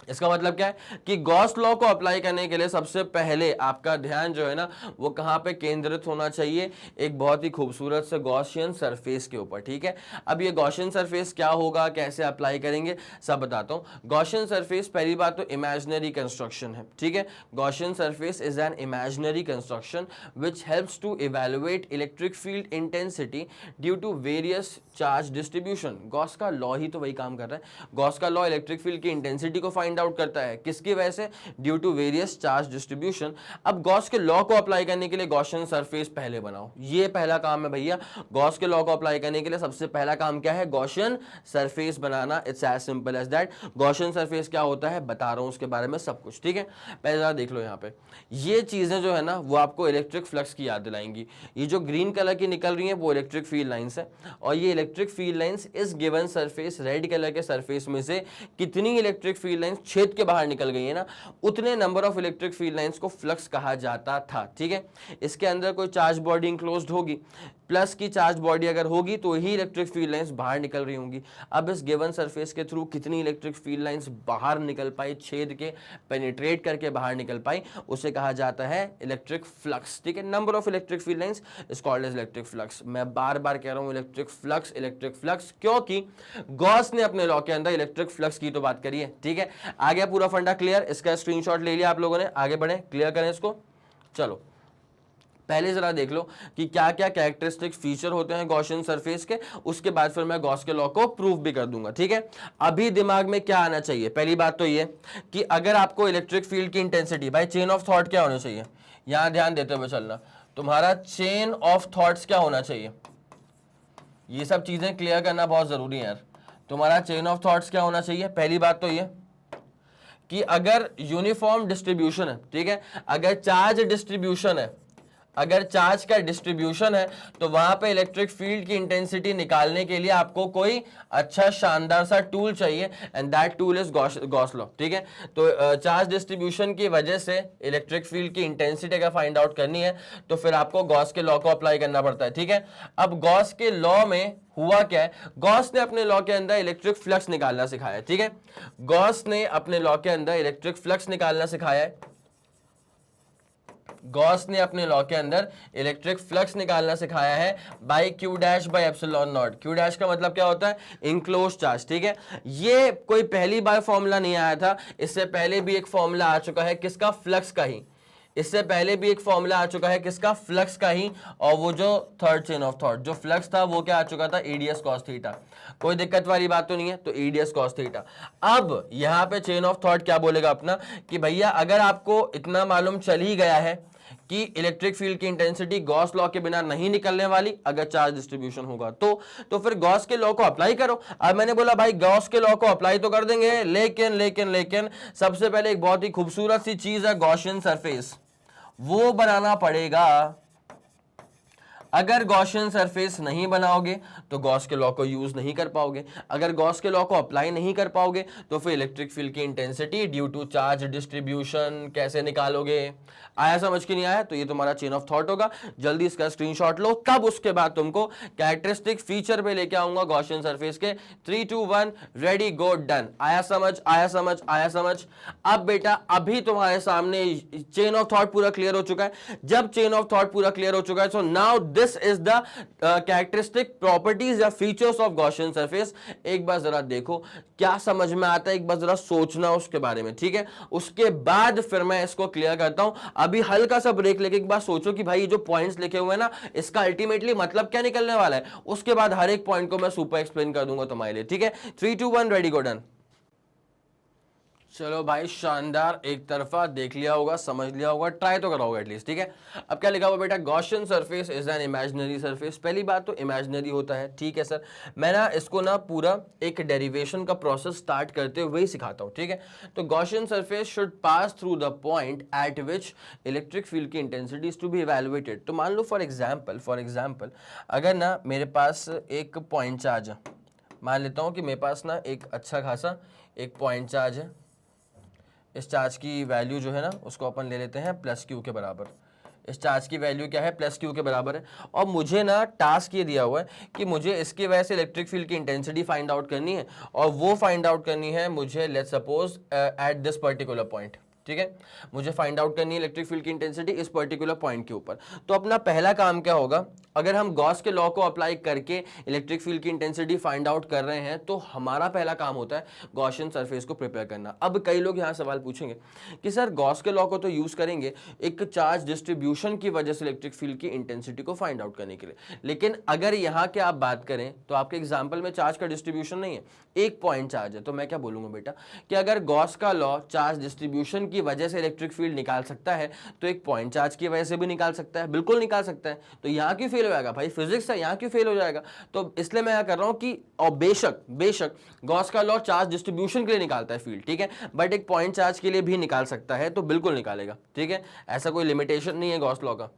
इसका मतलब क्या है कि गॉस लॉ को अप्लाई करने के लिए सबसे पहले आपका ध्यान जो है ना वो कहां पे केंद्रित होना चाहिए, एक बहुत ही खूबसूरत से गॉसियन सरफेस के ऊपर। ठीक है, अब ये गॉसियन सरफेस क्या होगा, कैसे अप्लाई करेंगे, सब बताता हूं। गॉसियन सरफेस पहली बात तो इमेजिनरी कंस्ट्रक्शन है। ठीक है, Gaussian surface is an imaginary construction which helps to evaluate electric field intensity due to various charge distribution. Gauss का लॉ ही तो वही काम कर रहा है। गॉस का लॉ इलेक्ट्रिक फील्ड की इंटेंसिटी को फाइंड आउट करता है, किसकी वजह से, due to various charge distribution. अब गॉस के लॉ को अप्लाई करने के लिए गॉसियन सरफेस पहले बनाओ, ये पहला काम है भैया। गॉस के लॉ को अप्लाई करने के लिए सबसे पहला काम क्या है, गॉसियन सरफेस बनाना। It's as simple as that. Gaussian surface क्या होता है बता रहा हूं उसके बारे में सब कुछ। ठीक है, पहले जरा देख लो यहाँ पे, ये चीजें जो है ना वो आपको इलेक्ट्रिक फ्लक्स की याद दिलाएंगी। ये जो ग्रीन कलर की निकल रही है वो इलेक्ट्रिक फील्ड लाइंस है, और ये इलेक्ट्रिक फील्ड लाइंस इस गिवन सरफेस रेड कलर के सरफेस में से कितनी इलेक्ट्रिक फील्ड लाइंस छेद के बाहर निकल गई है ना, उतने number of electric field lines को फ्लक्स कहा जाता था। ठीक है, इसके अंदर कोई चार्ज बॉडी इंक्लोज्ड होगी, प्लस की चार्ज बॉडी अगर होगी तो ही इलेक्ट्रिक फील्ड लाइंस बाहर निकल रही होंगी। अब इस गिवन सरफेस के थ्रू कितनी इलेक्ट्रिक फील्ड लाइंस बाहर निकल पाई, छेद के पेनिट्रेट करके बाहर निकल पाई, उसे कहा जाता है इलेक्ट्रिक फ्लक्स। ठीक है, number of electric field lines is called as electric flux. मैं बार बार कह रहा हूं इलेक्ट्रिक फ्लक्स, इलेक्ट्रिक फ्लक्स, क्योंकि गॉस ने अपने लॉ के अंदर इलेक्ट्रिक फ्लक्स की तो बात करी है। ठीक है, आ गया पूरा फंडा क्लियर, इसका स्क्रीनशॉट ले लिया आप लोगों ने, आगे बढ़े, क्लियर करें इसको। चलो पहले जरा देख लो कि क्या क्या कैरेक्टरिस्टिक फीचर होते हैं गॉसियन सरफेस के, उसके बाद फिर मैं गॉस के लॉ को प्रूव भी कर दूंगा। ठीक है, अभी दिमाग में क्या आना चाहिए, पहली बात तो ये कि अगर आपको इलेक्ट्रिक फील्ड की इंटेंसिटी, भाई चेन ऑफ थॉट क्या होना चाहिए, यहां ध्यान देते हुए चलना, तुम्हारा चेन ऑफ थॉट्स क्या होना चाहिए, ये सब चीजें क्लियर करना बहुत जरूरी है यार। तुम्हारा चेन ऑफ थॉट्स क्या होना चाहिए, पहली बात तो ये कि अगर यूनिफॉर्म डिस्ट्रीब्यूशन है, ठीक है, अगर चार्ज डिस्ट्रीब्यूशन है, अगर चार्ज का डिस्ट्रीब्यूशन है तो वहां पे इलेक्ट्रिक फील्ड की इंटेंसिटी निकालने के लिए आपको कोई अच्छा शानदार सा टूल चाहिए, and that tool is Gauss law. ठीक है, तो चार्ज डिस्ट्रीब्यूशन की वजह से इलेक्ट्रिक फील्ड की इंटेंसिटी अगर फाइंड आउट करनी है तो फिर आपको गॉस के लॉ को अप्लाई करना पड़ता है। ठीक है, अब गॉस के लॉ में हुआ क्या है, गॉस ने अपने लॉ के अंदर इलेक्ट्रिक फ्लक्स निकालना सिखाया। ठीक है, गॉस ने अपने लॉ के अंदर इलेक्ट्रिक फ्लक्स निकालना सिखाया है, गॉस ने अपने लॉ के अंदर इलेक्ट्रिक फ्लक्स निकालना सिखाया है by Q dash by epsilon not. Q dash का मतलब क्या होता है, इनक्लोज चार्ज। ठीक है, ये कोई पहली बार फॉर्मूला नहीं आया था, इससे पहले भी एक फॉर्मूला आ चुका है किसका, फ्लक्स का ही, इससे पहले भी एक फॉर्मूला आ चुका है किसका, फ्लक्स का ही, और वो जो थर्ड चेन ऑफ थॉट जो फ्लक्स था वो क्या आ चुका था, ईडीएस कॉस थीटा। कोई दिक्कत वाली बात तो नहीं है, तो ईडीएस कॉस थीटा। अब यहां पे चेन ऑफ थॉट क्या बोलेगा अपना कि भैया अगर आपको इतना मालूम चल ही गया है कि इलेक्ट्रिक फील्ड की इंटेंसिटी गॉस लॉ के बिना नहीं निकलने वाली अगर चार्ज डिस्ट्रीब्यूशन होगा तो फिर गॉस के लॉ को अप्लाई करो। अब मैंने बोला भाई गॉस के लॉ को अप्लाई तो कर देंगे, लेकिन लेकिन लेकिन सबसे पहले एक बहुत ही खूबसूरत सी चीज है गॉसियन सरफेस, वो बनाना पड़ेगा। अगर गॉसियन सरफेस नहीं बनाओगे तो गॉस के लॉ को यूज नहीं कर पाओगे, अगर गॉस के लॉ को अप्लाई नहीं कर पाओगे तो फिर इलेक्ट्रिक फील्ड की intensity due to charge distribution कैसे निकालोगे। आया समझ के नहीं आया, तो ये तुम्हारा चेन ऑफ थॉट होगा, जल्दी इसका स्क्रीनशॉट लो, तब उसके बाद तुमको कैरेक्टरिस्टिक फीचर पे लेके आऊंगा गॉसियन सरफेस के। 3 2 1 रेडी गो डन। आया समझ, आया समझ, आया समझ। अब बेटा अभी तुम्हारे सामने चेन ऑफ थॉट पूरा क्लियर हो चुका है। जब चेन ऑफ थॉट पूरा क्लियर हो चुका है, so now this is the characteristic properties या फीचर्स ऑफ गॉसियन सरफेस। एक बार जरा देखो क्या समझ में आता है, एक बार जरा सोचना उसके बारे में। ठीक है, उसके बाद फिर मैं इसको क्लियर करता हूं। अभी हल्का सा ब्रेक लेके एक बार सोचो कि भाई ये जो पॉइंट्स लिखे हुए हैं ना, इसका अल्टीमेटली मतलब क्या निकलने वाला है, उसके बाद हर एक पॉइंट को मैं सुपर एक्सप्लेन कर दूंगा तुम्हारे लिए। ठीक है, 3 2 1 रेडी गो डन। चलो भाई शानदार, एक तरफा देख लिया होगा, समझ लिया होगा, ट्राई तो करा होगा एटलीस्ट। ठीक है, अब क्या लिखा हुआ बेटा, Gaussian surface is an imaginary surface. पहली बात तो इमेजिनरी होता है, ठीक है सर, मैं ना इसको ना पूरा एक डेरिवेशन का प्रोसेस स्टार्ट करते हुए ही सिखाता हूँ। ठीक है, तो Gaussian surface should pass through the point at which electric field की intensity is to be evaluated. तो मान लो फॉर एग्जाम्पल अगर ना मेरे पास एक पॉइंट चार्ज है, मान लेता हूँ कि मेरे पास ना एक अच्छा खासा एक पॉइंट चार्ज है, इस चार्ज की वैल्यू जो है ना उसको अपन ले लेते हैं प्लस क्यू के बराबर। इस चार्ज की वैल्यू क्या है, प्लस क्यू के बराबर है। और मुझे ना टास्क ये दिया हुआ है कि मुझे इसकी वजह से इलेक्ट्रिक फील्ड की इंटेंसिटी फाइंड आउट करनी है, और वो फाइंड आउट करनी है मुझे let's suppose at this particular point. ठीक है, मुझे फाइंड आउट करनी है इलेक्ट्रिक फील्ड की इंटेंसिटी इस पर्टिकुलर पॉइंट के ऊपर। तो अपना पहला काम क्या होगा, अगर हम गॉस के लॉ को अप्लाई करके इलेक्ट्रिक फील्ड की इंटेंसिटी फाइंड आउट कर रहे हैं, तो हमारा पहला काम होता है गॉसियन सरफेस को प्रिपेयर करना। अब कई लोग यहाँ सवाल पूछेंगे कि सर गॉस के लॉ को तो यूज करेंगे एक चार्ज डिस्ट्रीब्यूशन की वजह से इलेक्ट्रिक फील्ड की इंटेंसिटी को फाइंड आउट करने के लिए, लेकिन अगर यहाँ के आप बात करें तो आपके एग्जाम्पल में चार्ज का डिस्ट्रीब्यूशन नहीं है, एक पॉइंट चार्ज है। तो मैं क्या बोलूंगा बेटा कि अगर गॉस का लॉ चार्ज डिस्ट्रीब्यूशन की वजह से इलेक्ट्रिक फील्ड निकाल सकता है, तो एक पॉइंट चार्ज की वजह से भी निकाल सकता है, बिल्कुल निकाल सकता है। तो यहाँ क्यों फेल हो जाएगा भाई, फिजिक्स है, यहाँ क्यों फेल हो जाएगा। तो इसलिए मैं यहाँ कर रहा हूँ कि और बेशक गॉस का लॉ चार्ज डिस्ट्रीब्यूशन के लिए निकालता है फील्ड, ठीक है, बट एक पॉइंट चार्ज के लिए भी निकाल सकता है, तो बिल्कुल निकालेगा। ठीक है, ऐसा कोई लिमिटेशन नहीं है गॉस लॉ का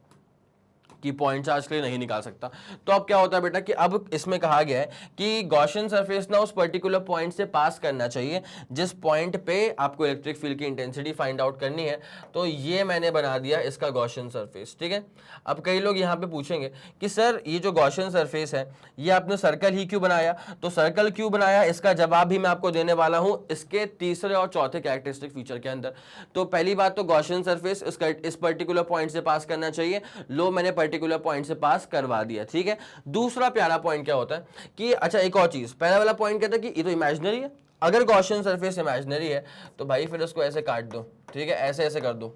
कि पॉइंट चार्ज के लिए नहीं निकाल सकता। तो अब क्या होता है बेटा कि अब इसमें कहा गया है कि गॉसियन सरफेस ना उस पर्टिकुलर पॉइंट से पास करना चाहिए जिस पॉइंट पे आपको इलेक्ट्रिक फील्ड की इंटेंसिटी फाइंड आउट करनी है। तो ये मैंने बना दिया इसका गॉसियन सरफेस। ठीक है, अब कई लोग यहाँ पे पूछेंगे कि सर ये जो गॉसियन सरफेस है ये आपने सर्कल ही क्यों बनाया। तो सर्कल क्यों बनाया, इसका जवाब भी मैं आपको देने वाला हूं इसके तीसरे और चौथे कैरेक्टरिस्टिक फीचर के अंदर। तो पहली बात तो गॉसियन सरफेस इस पर्टिकुलर पॉइंट से पास करना चाहिए, लो मैंने पर्टिकुलर पॉइंट से पास करवा दिया। ठीक है, दूसरा प्यारा पॉइंट क्या होता है कि अच्छा एक और चीज, पहला वाला पॉइंट कहता है कि ये तो इमेजिनरी है। अगर गॉसियन सरफेस इमेजिनरी है तो भाई फिर उसको ऐसे काट दो, ठीक है, ऐसे ऐसे कर दो।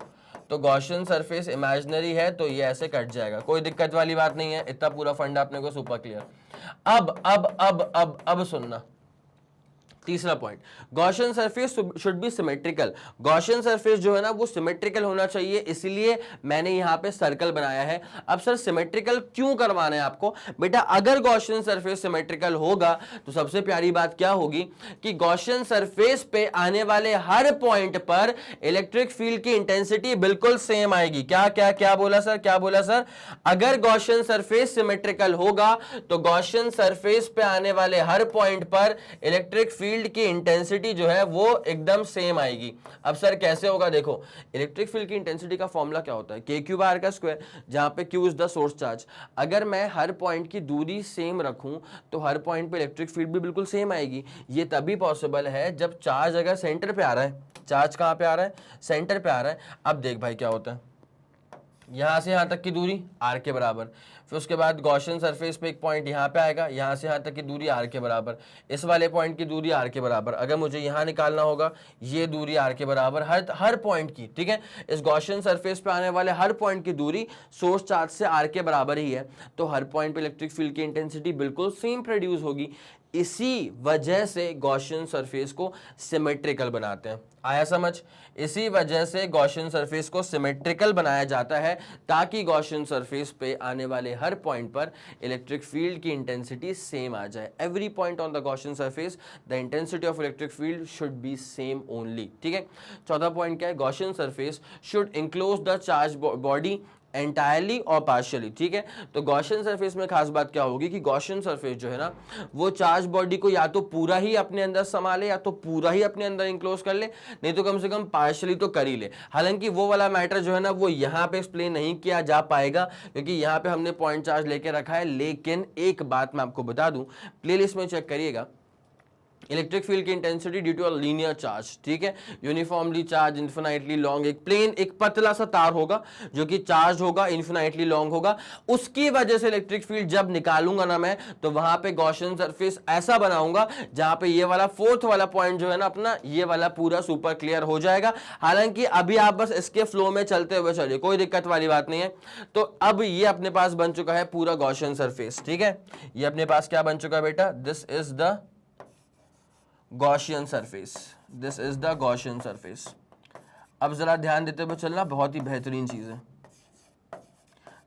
तो गॉसियन सरफेस इमेजिनरी है तो ये ऐसे कट जाएगा, कोई दिक्कत वाली बात नहीं है, इतना पूरा फंडा अपने को सुपर क्लियर। अब सुनना तीसरा point, Gaussian surface should be symmetrical. Gaussian surface जो है ना वो सिमेट्रिकल होना चाहिए, इसलिए मैंने यहां पे सर्कल बनाया है। अब सर सिमेट्रिकल क्यों करवाना है आपको, बेटा अगर गॉसियन सरफेस सिमेट्रिकल होगा तो सबसे प्यारी बात क्या होगी कि गॉसियन सरफेस पे आने वाले हर पॉइंट पर इलेक्ट्रिक फील्ड की इंटेंसिटी बिल्कुल सेम आएगी। क्या क्या क्या बोला सर, क्या बोला सर, अगर गॉसियन सरफेस सिमेट्रिकल होगा तो गॉसियन सरफेस पे आने वाले हर पॉइंट पर इलेक्ट्रिक फील्ड की इंटेंसिटी जो है वो एकदम सेम आएगी। अब सर कैसे होगा, देखो इलेक्ट्रिक फील्ड की इंटेंसिटी का फॉर्मूला क्या होता है, के क्यू बाय आर का स्क्वायर, जहां पे Q is the source charge. अगर मैं हर पॉइंट की दूरी सेम रखूं तो हर पॉइंट पे इलेक्ट्रिक फील्ड भी बिल्कुल सेम आएगी। ये तभी पॉसिबल है जब चार्ज अगर सेंटर पे आ रहा है। चार्ज कहां पे आ रहा है, सेंटर पे आ रहा है। अब देख भाई क्या होता है, यहां से यहां तक की दूरी r के बराबर, फिर उसके बाद गॉसियन सरफेस पे एक पॉइंट यहां पे आएगा, यहां से यहां तक की दूरी r के बराबर, इस वाले पॉइंट की दूरी r के बराबर। अगर मुझे यहां निकालना होगा ये दूरी r के बराबर हर पॉइंट की। ठीक है, इस गॉसियन सरफेस पे आने वाले हर पॉइंट की दूरी सोर्स चार्ज से r के बराबर ही है, तो हर पॉइंट पे इलेक्ट्रिक फील्ड की इंटेंसिटी बिल्कुल सेम प्रोड्यूस होगी। इसी वजह से गॉसियन सरफेस को सिमेट्रिकल बनाते हैं। आया समझ, इसी वजह से गॉसियन सरफेस को सिमेट्रिकल बनाया जाता है ताकि गॉसियन सरफेस पे आने वाले हर पॉइंट पर इलेक्ट्रिक फील्ड की इंटेंसिटी सेम आ जाए। Every point on the Gaussian surface the intensity of electric field should be same only. ठीक है, चौथा पॉइंट क्या है, Gaussian surface should enclose the charge body entirely और पार्शियली। ठीक है, तो गॉसियन सरफेस में खास बात क्या होगी कि गॉसियन सरफेस जो है ना वो चार्ज बॉडी को या तो पूरा ही अपने अंदर संभाले या तो पूरा ही अपने अंदर इंक्लोज कर ले, नहीं तो कम से कम पार्शियली तो कर ही ले। हालांकि वो वाला मैटर जो है ना वो यहाँ पे एक्सप्लेन नहीं किया जा पाएगा क्योंकि यहाँ पे हमने पॉइंट चार्ज लेके रखा है। लेकिन एक बात मैं आपको बता दूं, प्लेलिस्ट में चेक करिएगा, इलेक्ट्रिक फील्ड की intensity due to a linear charge. ठीक है, यूनिफॉर्मली चार्ज, इन्फिनाइटली लॉन्ग, एक प्लेन एक पतला सा तार होगा जो कि चार्ज होगा, इन्फिनाइटली लॉन्ग होगा, उसकी वजह से इलेक्ट्रिक फील्ड जब निकालूंगा ना मैं तो वहां पे गॉसियन सरफेस ऐसा बनाऊंगा जहां पे ये वाला फोर्थ वाला पॉइंट जो है ना अपना ये वाला पूरा सुपर क्लियर हो जाएगा। हालांकि अभी आप बस इसके फ्लो में चलते हुए चलिए, कोई दिक्कत वाली बात नहीं है। तो अब ये अपने पास बन चुका है पूरा गॉसियन सरफेस। ठीक है, ये अपने पास क्या बन चुका है बेटा, this is the Gaussian surface, this is the Gaussian surface. अब जरा ध्यान देते हुए चलना, बहुत ही बेहतरीन चीज है।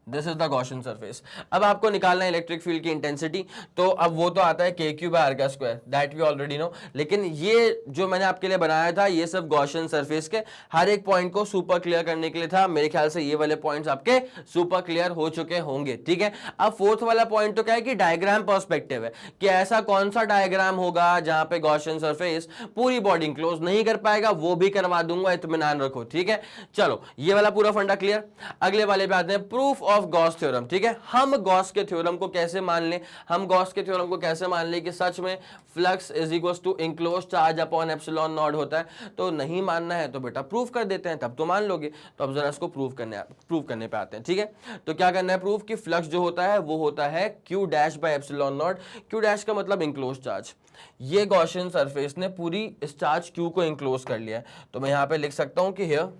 This is the Gaussian surface. अब आपको निकालना है इलेक्ट्रिक फील्ड की इंटेंसिटी, तो अब वो तो आता है के क्यू बाय आर का square, that we already know. लेकिन ये जो मैंने आपके लिए बनाया था ये सब गॉसियन सरफेस के हर एक पॉइंट को सुपर क्लियर करने के लिए था। मेरे ख्याल से ये वाले पॉइंट्स आपके सुपर क्लियर हो चुके होंगे, ठीक है। अब फोर्थ वाला पॉइंट तो क्या है कि डायग्राम पर्सपेक्टिव है, कि ऐसा कौन सा डायग्राम होगा जहां पे गॉसियन सरफेस पूरी बॉडी इंक्लोज नहीं कर पाएगा, वो भी करवा दूंगा, इत्मीनान रखो, ठीक है। चलो ये वाला पूरा फंडा क्लियर। अगले वाले पे आते हैं, प्रूफ ऑफ गॉस थ्योरम, ठीक है। हम गॉस के थ्योरम को कैसे मान लें, हम गॉस के थ्योरम को कैसे मान लें कि सच में flux is equal to enclose charge upon epsilon naught होता है। तो नहीं मानना है तो बेटा प्रूफ कर देते हैं, तब तो मान लोगे। तो अब जरा इसको प्रूफ करने पे आते हैं, ठीक है। तो क्या करना है प्रूफ, कि फ्लक्स जो होता है वो होता है Q dash by epsilon not. Q dash का मतलब इंक्लोज चार्ज। ये गॉसियन सरफेस ने पूरी इस चार्ज क्यू को इंक्लोज कर लिया है। तो मैं यहां पे लिख सकता हूं कि हियर,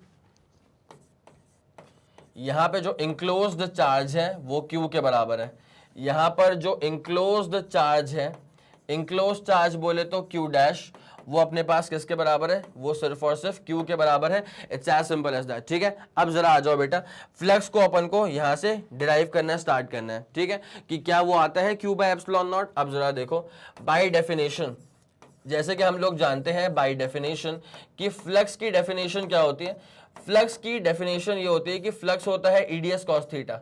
यहां पे जो इंक्लोज्ड चार्ज है वो क्यू के बराबर है। यहां पर जो इंक्लोज्ड चार्ज है, इंक्लोज चार्ज बोले तो क्यू डैश, वो अपने पास किसके बराबर है, वो सिर्फ और सिर्फ क्यू के बराबर है। It's as simple as that, ठीक है। अब जरा आ जाओ बेटा, फ्लक्स को अपन को यहां से डिराइव करना स्टार्ट करना है, ठीक है, कि क्या वो आता है क्यू बाय एप्सिलॉन नॉट। अब जरा देखो, बाय डेफिनेशन, जैसे कि हम लोग जानते हैं बाय डेफिनेशन कि फ्लक्स की डेफिनेशन क्या होती है। फ्लक्स की डेफिनेशन ये होती है कि फ्लक्स होता है ईडीएस कॉस थीटा।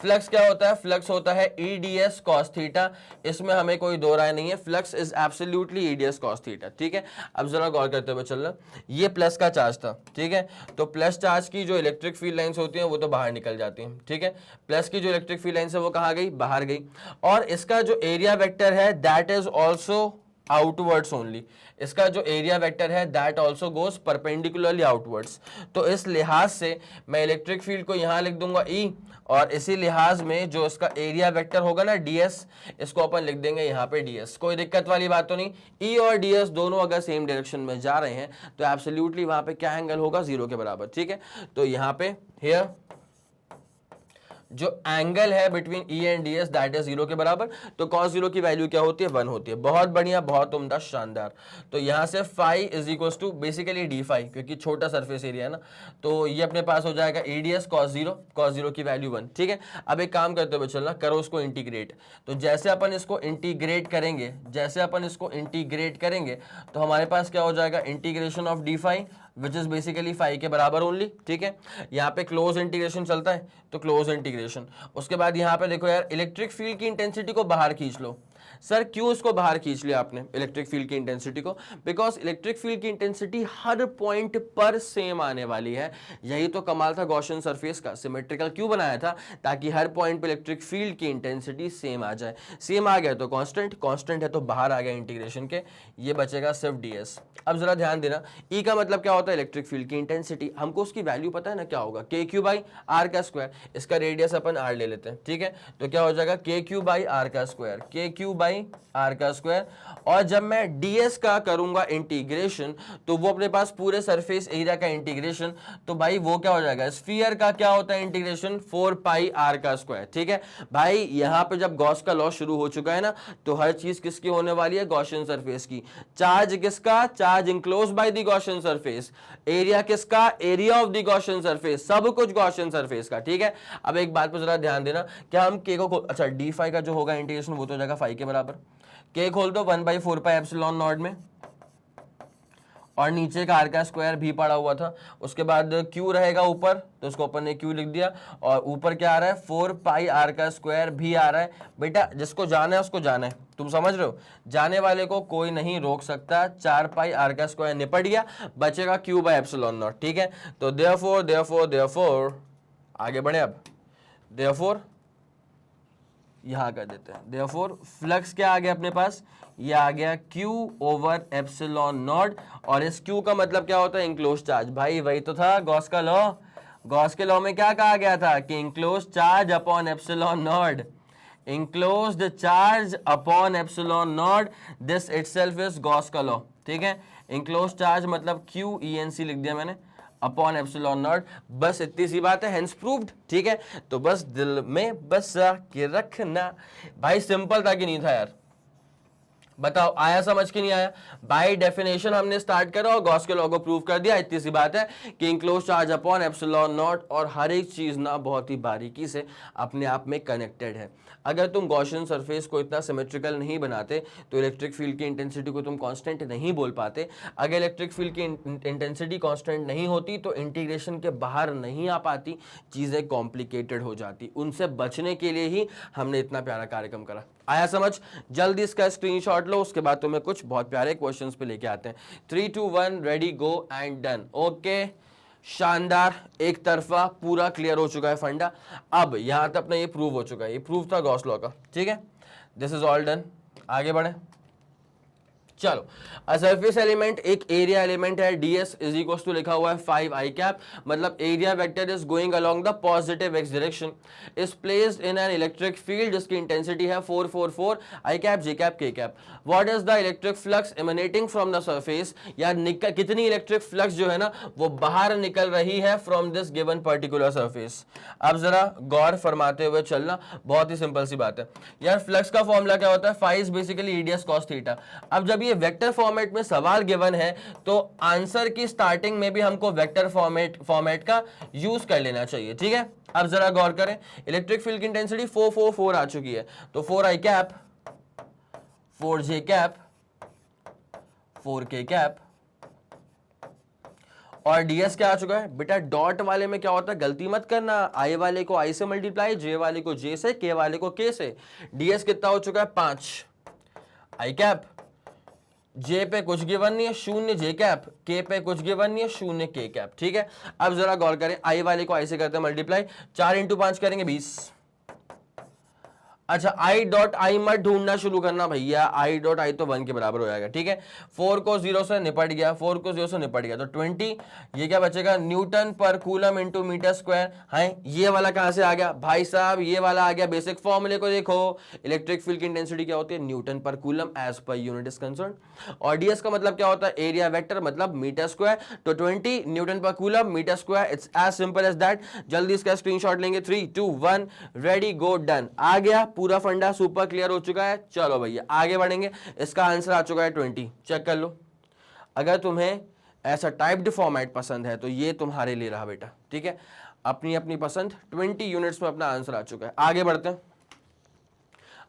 फ्लक्स क्या होता है, फ्लक्स होता है ईडीएस कॉस थीटा। इसमें हमें कोई दो राय नहीं है, flux is absolutely EDS cos theta, ठीक है। अब जरा गौर करते हुए चलना, ये प्लस का चार्ज था, ठीक है। तो प्लस चार्ज की जो इलेक्ट्रिक फील्ड लाइंस होती हैं वो तो बाहर निकल जाती हैं, ठीक है। प्लस की जो इलेक्ट्रिक फील्ड लाइंस है वो कहाँ गई, बाहर गई। और इसका जो एरिया वेक्टर है that is also outwards only. इसका जो एरिया वेक्टर है that also goes perpendicularly outwards. तो इस लिहाज से मैं इलेक्ट्रिक फील्ड को यहां लिख दूंगा E, और इसी लिहाज में जो इसका एरिया वेक्टर होगा ना DS, इसको अपन लिख देंगे यहाँ पे DS। कोई दिक्कत वाली बात तो नहीं। E और DS दोनों अगर सेम डायरेक्शन में जा रहे हैं तो एब्सोल्युटली वहां पे क्या एंगल होगा, 0 के बराबर, ठीक है। तो यहाँ पे हियर जो एंगल है between E and DS that is 0 के बराबर। तो cos 0 की वैल्यू क्या होती है, 1 होती है। बहुत बढ़िया, बहुत उम्दा, शानदार। तो यहां से phi is equal to basically d phi, क्योंकि छोटा सरफेस एरिया है ना, तो ये अपने पास हो जाएगा EDS cos 0 की वैल्यू 1, ठीक है। अब एक काम करते हुए चलना, करो उसको इंटीग्रेट। तो जैसे अपन इसको इंटीग्रेट करेंगे, जैसे अपन इसको इंटीग्रेट करेंगे तो हमारे पास क्या हो जाएगा, integration of d phi which is basically phi के बराबर ओनली, ठीक है। यहाँ पे क्लोज इंटीग्रेशन चलता है तो क्लोज इंटीग्रेशन। उसके बाद यहाँ पे देखो यार, इलेक्ट्रिक फील्ड की इंटेंसिटी को बाहर खींच लो। सर क्यों इसको बाहर खींच लिया आपने इलेक्ट्रिक फील्ड की इंटेंसिटी को, बिकॉज इलेक्ट्रिक फील्ड की इंटेंसिटी हर पॉइंट पर सेम आने वाली है। यही तो कमाल था गॉसियन सरफेस का, सिमेट्रिकल क्यों बनाया था, ताकि हर पॉइंट पर इलेक्ट्रिक फील्ड की इंटेंसिटी सेम आ जाए। सेम आ गया तो कांस्टेंट, कांस्टेंट है तो बाहर आ गया इंटीग्रेशन के, ये बचेगा सिर्फ ds। अब जरा ध्यान देना, E का मतलब क्या होता है, इलेक्ट्रिक फील्ड की इंटेंसिटी। हमको उसकी वैल्यू पता है ना क्या होगा, के क्यू बाई आर का स्क्वायर। इसका रेडियस अपन r ले लेते हैं, ठीक है। तो क्या हो जाएगा, के क्यू बाई आर का स्क्वायर, के क्यू बाई आर का स्क्वायर। और जब मैं ds का करूंगा इंटीग्रेशन तो वो अपने पास पूरे सरफेस एरिया का इंटीग्रेशन, तो भाई वो क्या हो जाएगा, स्फीयर का क्या होता है इंटीग्रेशन, 4 पाई आर का स्क्वायर, ठीक है। भाई यहाँ पे जब गॉस का लॉ शुरू हो चुका है ना, तो हर चीज किसकी होने वाली है, गॉसियन सरफेस की। चार्ज किसका, charge enclose by the Gaussian surface. Area किसका, area of the Gaussian surface, सब कुछ गॉसियन सरफेस का, ठीक है। अब एक बात पर जरा ध्यान देना, क्या हम के को, अच्छा डी फाई का जो होगा इंटीग्रेशन वो तो हो जाएगा फाई के बराबर। के खोल दो 1/4 पाई एप्सिलॉन नॉट में, और नीचे का आर का स्क्वायर भी पड़ा हुआ था। उसके बाद क्यू रहेगा ऊपर, तो उसको अपन ने क्यू लिख दिया, और ऊपर क्या आ रहा है, 4 पाई आर का स्क्वायर भी आ रहा है। बेटा जिसको जाना है उसको जाना है, तुम समझ रहे हो, जाने वाले को कोई नहीं रोक सकता। 4 पाई आर का स्क्वायर निपट गया, बचेगा क्यू बाय एप्सिलॉन नॉट, ठीक है। तो देयरफॉर आगे बढ़े। अब देयरफॉर यहां कर देते हैं, देयरफॉर फ्लक्स क्या आ गया अपने पास, ये आ गया Q ओवर एप्सिलॉन नॉट। और इस Q का मतलब क्या होता है, इंक्लोज चार्ज। भाई वही तो था गॉस का लॉ, गॉस के लॉ में क्या कहा गया था कि enclose charge upon epsilon not, enclosed charge upon epsilon not, this itself is Gauss का लॉ, ठीक है। इंक्लोज चार्ज मतलब QENC लिख दिया मैंने, अपॉन एप्सिलॉन नॉट, बस इतनी सी बात है, हेंस प्रूव्ड, ठीक है। तो बस दिल में बसा के रखना। भाई सिंपल था कि नहीं था यार, बताओ आया समझ के नहीं आया? बाय डेफिनेशन हमने स्टार्ट करा और गॉस के लॉ को प्रूव कर दिया। इतनी सी बात है कि enclose charge upon epsilon not, और हर एक चीज ना बहुत ही बारीकी से अपने आप में कनेक्टेड है। अगर तुम गॉसियन सरफेस को इतना सिमेट्रिकल नहीं बनाते तो इलेक्ट्रिक फील्ड की इंटेंसिटी को तुम कांस्टेंट नहीं बोल पाते। अगर इलेक्ट्रिक फील्ड की इंटेंसिटी कांस्टेंट नहीं होती तो इंटीग्रेशन के बाहर नहीं आ पाती, चीजें कॉम्प्लिकेटेड हो जाती। उनसे बचने के लिए ही हमने इतना प्यारा कार्यक्रम करा। आया समझ? जल्दी इसका स्क्रीनशॉट लो, उसके बाद तुम्हें कुछ बहुत प्यारे क्वेश्चंस पे लेके आते हैं। 3 2 1 ready go and done. Okay, शानदार, एक तरफा पूरा क्लियर हो चुका है फंडा। अब यहां तक अपना ये प्रूव हो चुका है, ये प्रूव था गॉस लॉ का, ठीक है। दिस इज ऑल डन, आगे बढ़े। चलो, अ सरफेस एलिमेंट एक एरिया एलिमेंट है, ds इज इक्वल्स टू लिखा हुआ है 5 i कैप, मतलब area vector is going along the positive x direction, is placed in an electric field जिसकी इंटेंसिटी है 444 i cap j cap k cap. What is the electric flux emanating from the surface, यार निकल कितनी electric flux जो है ना वो बाहर निकल रही है from this given particular surface. अब जरा गौर फरमाते हुए चलना, बहुत ही सिंपल सी बात है यार। फ्लक्स का फॉर्मूला क्या होता है? Phi is basically EDS cos theta. अब जब ये वेक्टर फॉर्मेट में सवाल गिवन है तो आंसर की स्टार्टिंग में भी हमको वेक्टर फॉर्मेट का यूज कर लेना चाहिए, ठीक है। अब जरा गौर करें, इलेक्ट्रिक फील्ड की इंटेंसिटी 444 आ चुकी है, तो 4i cap, 4j cap, 4k cap, और ds क्या आ चुका है बेटा? डॉट वाले में क्या होता है, गलती मत करना, i वाले को i से मल्टीप्लाई, j वाले को j से, k वाले को k से। ds कितना हो चुका है? 5 i कैप, j पे कुछ गिवन नहीं है, 0 j कैप, k पे कुछ गिवन नहीं है, 0 k कैप, ठीक है। अब जरा गौर करें, i वाले को i से करते हैं मल्टीप्लाई, 4 इंटू 5 करेंगे 20। अच्छा, i डॉट आई मत ढूंढना शुरू करना भैया, i डॉट आई तो 1 के बराबर हो जाएगा, ठीक है। 4 को 0 से निपट गया, 4 को 0 से निपट गया, तो 20, ये क्या बचेगा? Newton per coulomb into metre square. है ये वाला कहां से आ गया भाई साहब? ये वाला आ गया बेसिक फॉर्मूले को देखो, इलेक्ट्रिक फील्ड की इंटेंसिटी क्या होती है? Newton per coulomb as per unit is concern. और ds का मतलब क्या होता है? एरिया वेक्टर मतलब मीटर स्क्वायर, तो 20 newton per coulomb metre square, it's as simple as that. जल्दी इसका स्क्रीनशॉट लेंगे। 3 2 1 रेडी गो डन। आ गया पूरा फंडा, सुपर क्लियर हो चुका है। चलो भैया आगे बढ़ेंगे, इसका आंसर आ चुका है 20। चेक कर लो, अगर तुम्हें ऐसा टाइप्ड फॉर्मेट पसंद है तो ये तुम्हारे लिए रहा बेटा, ठीक है। अपनी अपनी पसंद, 20 यूनिट्स में अपना आंसर आ चुका है। आगे बढ़ते हैं,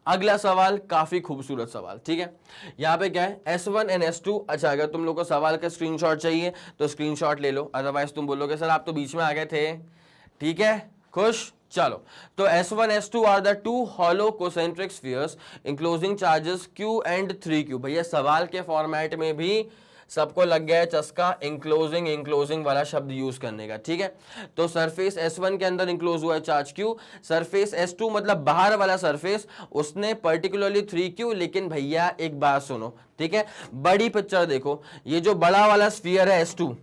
अगला सवाल काफी खूबसूरत सवाल, ठीक है। यहाँ पे क्या है? S1 and S2। अच्छा, अगर तुम लोग को सवाल का स्क्रीनशॉट चाहिए तो स्क्रीनशॉट ले लो, अदरवाइज तुम बोलोगे सर आप तो बीच में आ गए थे, ठीक है। खुश? चलो, तो S1 S2 are the two hollow concentric spheres enclosing charges Q and 3Q। भैया सवाल के फॉर्मेट में भी सबको लग गया है चस्का इंक्लोजिंग वाला शब्द यूज करने का, ठीक है। तो सरफेस S1 के अंदर इंक्लोज हुआ है चार्ज Q, सरफेस S2 मतलब बाहर वाला सरफेस, उसने पर्टिकुलरली 3Q। लेकिन भैया एक बात सुनो, ठीक है, बड़ी पिक्चर देखो, ये जो बड़ा वाला स्फीयर है S2,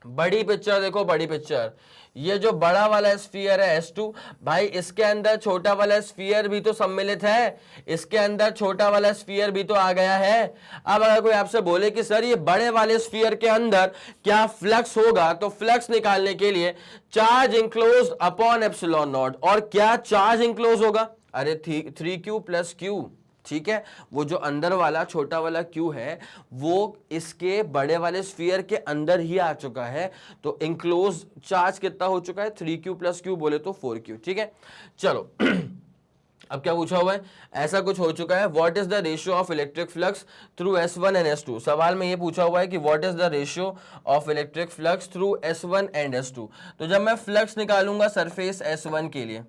बड़ी पिक्चर देखो, बड़ी पिक्चर, ये जो बड़ा वाला स्फीयर है S2, भाई इसके अंदर छोटा वाला स्फीयर भी तो सम्मिलित है, इसके अंदर छोटा वाला स्फीयर भी तो आ गया है। अब अगर कोई आपसे बोले कि सर ये बड़े वाले स्फीयर के अंदर क्या फ्लक्स होगा, तो फ्लक्स निकालने के लिए charge enclose upon epsilon not, और क्या चार्ज इंक्लोज होगा? अरे 3Q प्लस Q, ठीक है। वो जो अंदर वाला छोटा वाला Q है वो इसके बड़े वाले स्फीयर के अंदर ही आ चुका है, तो इंक्लोज चार्ज कितना हो चुका है? 3Q प्लस Q बोले तो 4Q, ठीक है। चलो अब क्या पूछा हुआ है? ऐसा कुछ हो चुका है, what is the ratio of electric flux through S1 and S2। सवाल में ये पूछा हुआ है कि what is the ratio of electric flux through S1 and S2। तो जब मैं फ्लक्स निकालूंगा सरफेस S1 के लिए,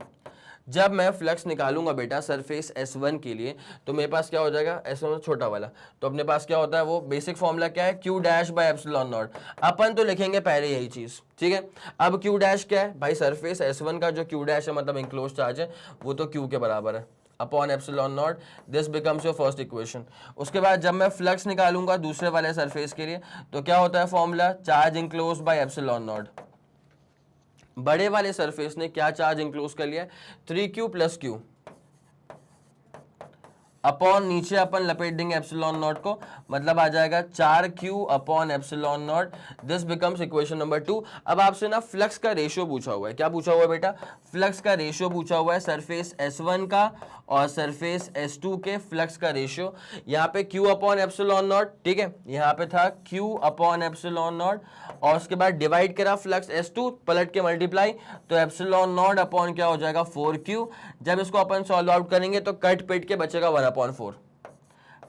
जब मैं फ्लक्स निकालूंगा बेटा सरफेस S1 के लिए, तो मेरे पास क्या हो जाएगा? S1 छोटा वाला, तो अपने पास क्या होता है? वो बेसिक फॉर्मूला क्या है? Q dash by epsilon naught. अपन तो लिखेंगे पहले यही चीज, ठीक है। अब Q डैश क्या है भाई? सरफेस S1 का जो Q डैश है मतलब इंक्लोज चार्ज है, वो तो Q के बराबर है upon epsilon not. This becomes your first equation. उसके बाद जब मैं फ्लक्स निकालूंगा दूसरे वाले सरफेस के लिए, तो क्या होता है formula? Charge enclose by epsilon not. बड़े वाले सरफेस ने क्या चार्ज इंक्लोज कर लिया? 3Q plus Q। अपॉन नीचे अपन लपेट देंगे एप्सिलॉन नॉट को, मतलब आ जाएगा 4q upon epsilon not. This becomes equation number 2। अब आपसे ना फ्लक्स का रेशियो पूछा हुआ है। क्या पूछा हुआ है बेटा? फ्लक्स का रेशियो पूछा हुआ है, सरफेस S1 का और सरफेस S2 के फ्लक्स का रेशियो। यहाँ पे q अपॉन एप्सिलॉन नॉट, ठीक है, यहाँ पे था q अपॉन एप्सिलॉन नॉट और उसके बाद डिवाइड करा फ्लक्स S2, पलट के मल्टीप्लाई, तो एप्सिलॉन नॉट अपॉन क्या हो जाएगा 4q। जब इसको अपन सॉल्व आउट करेंगे तो कट पिट के बचेगा 1/4,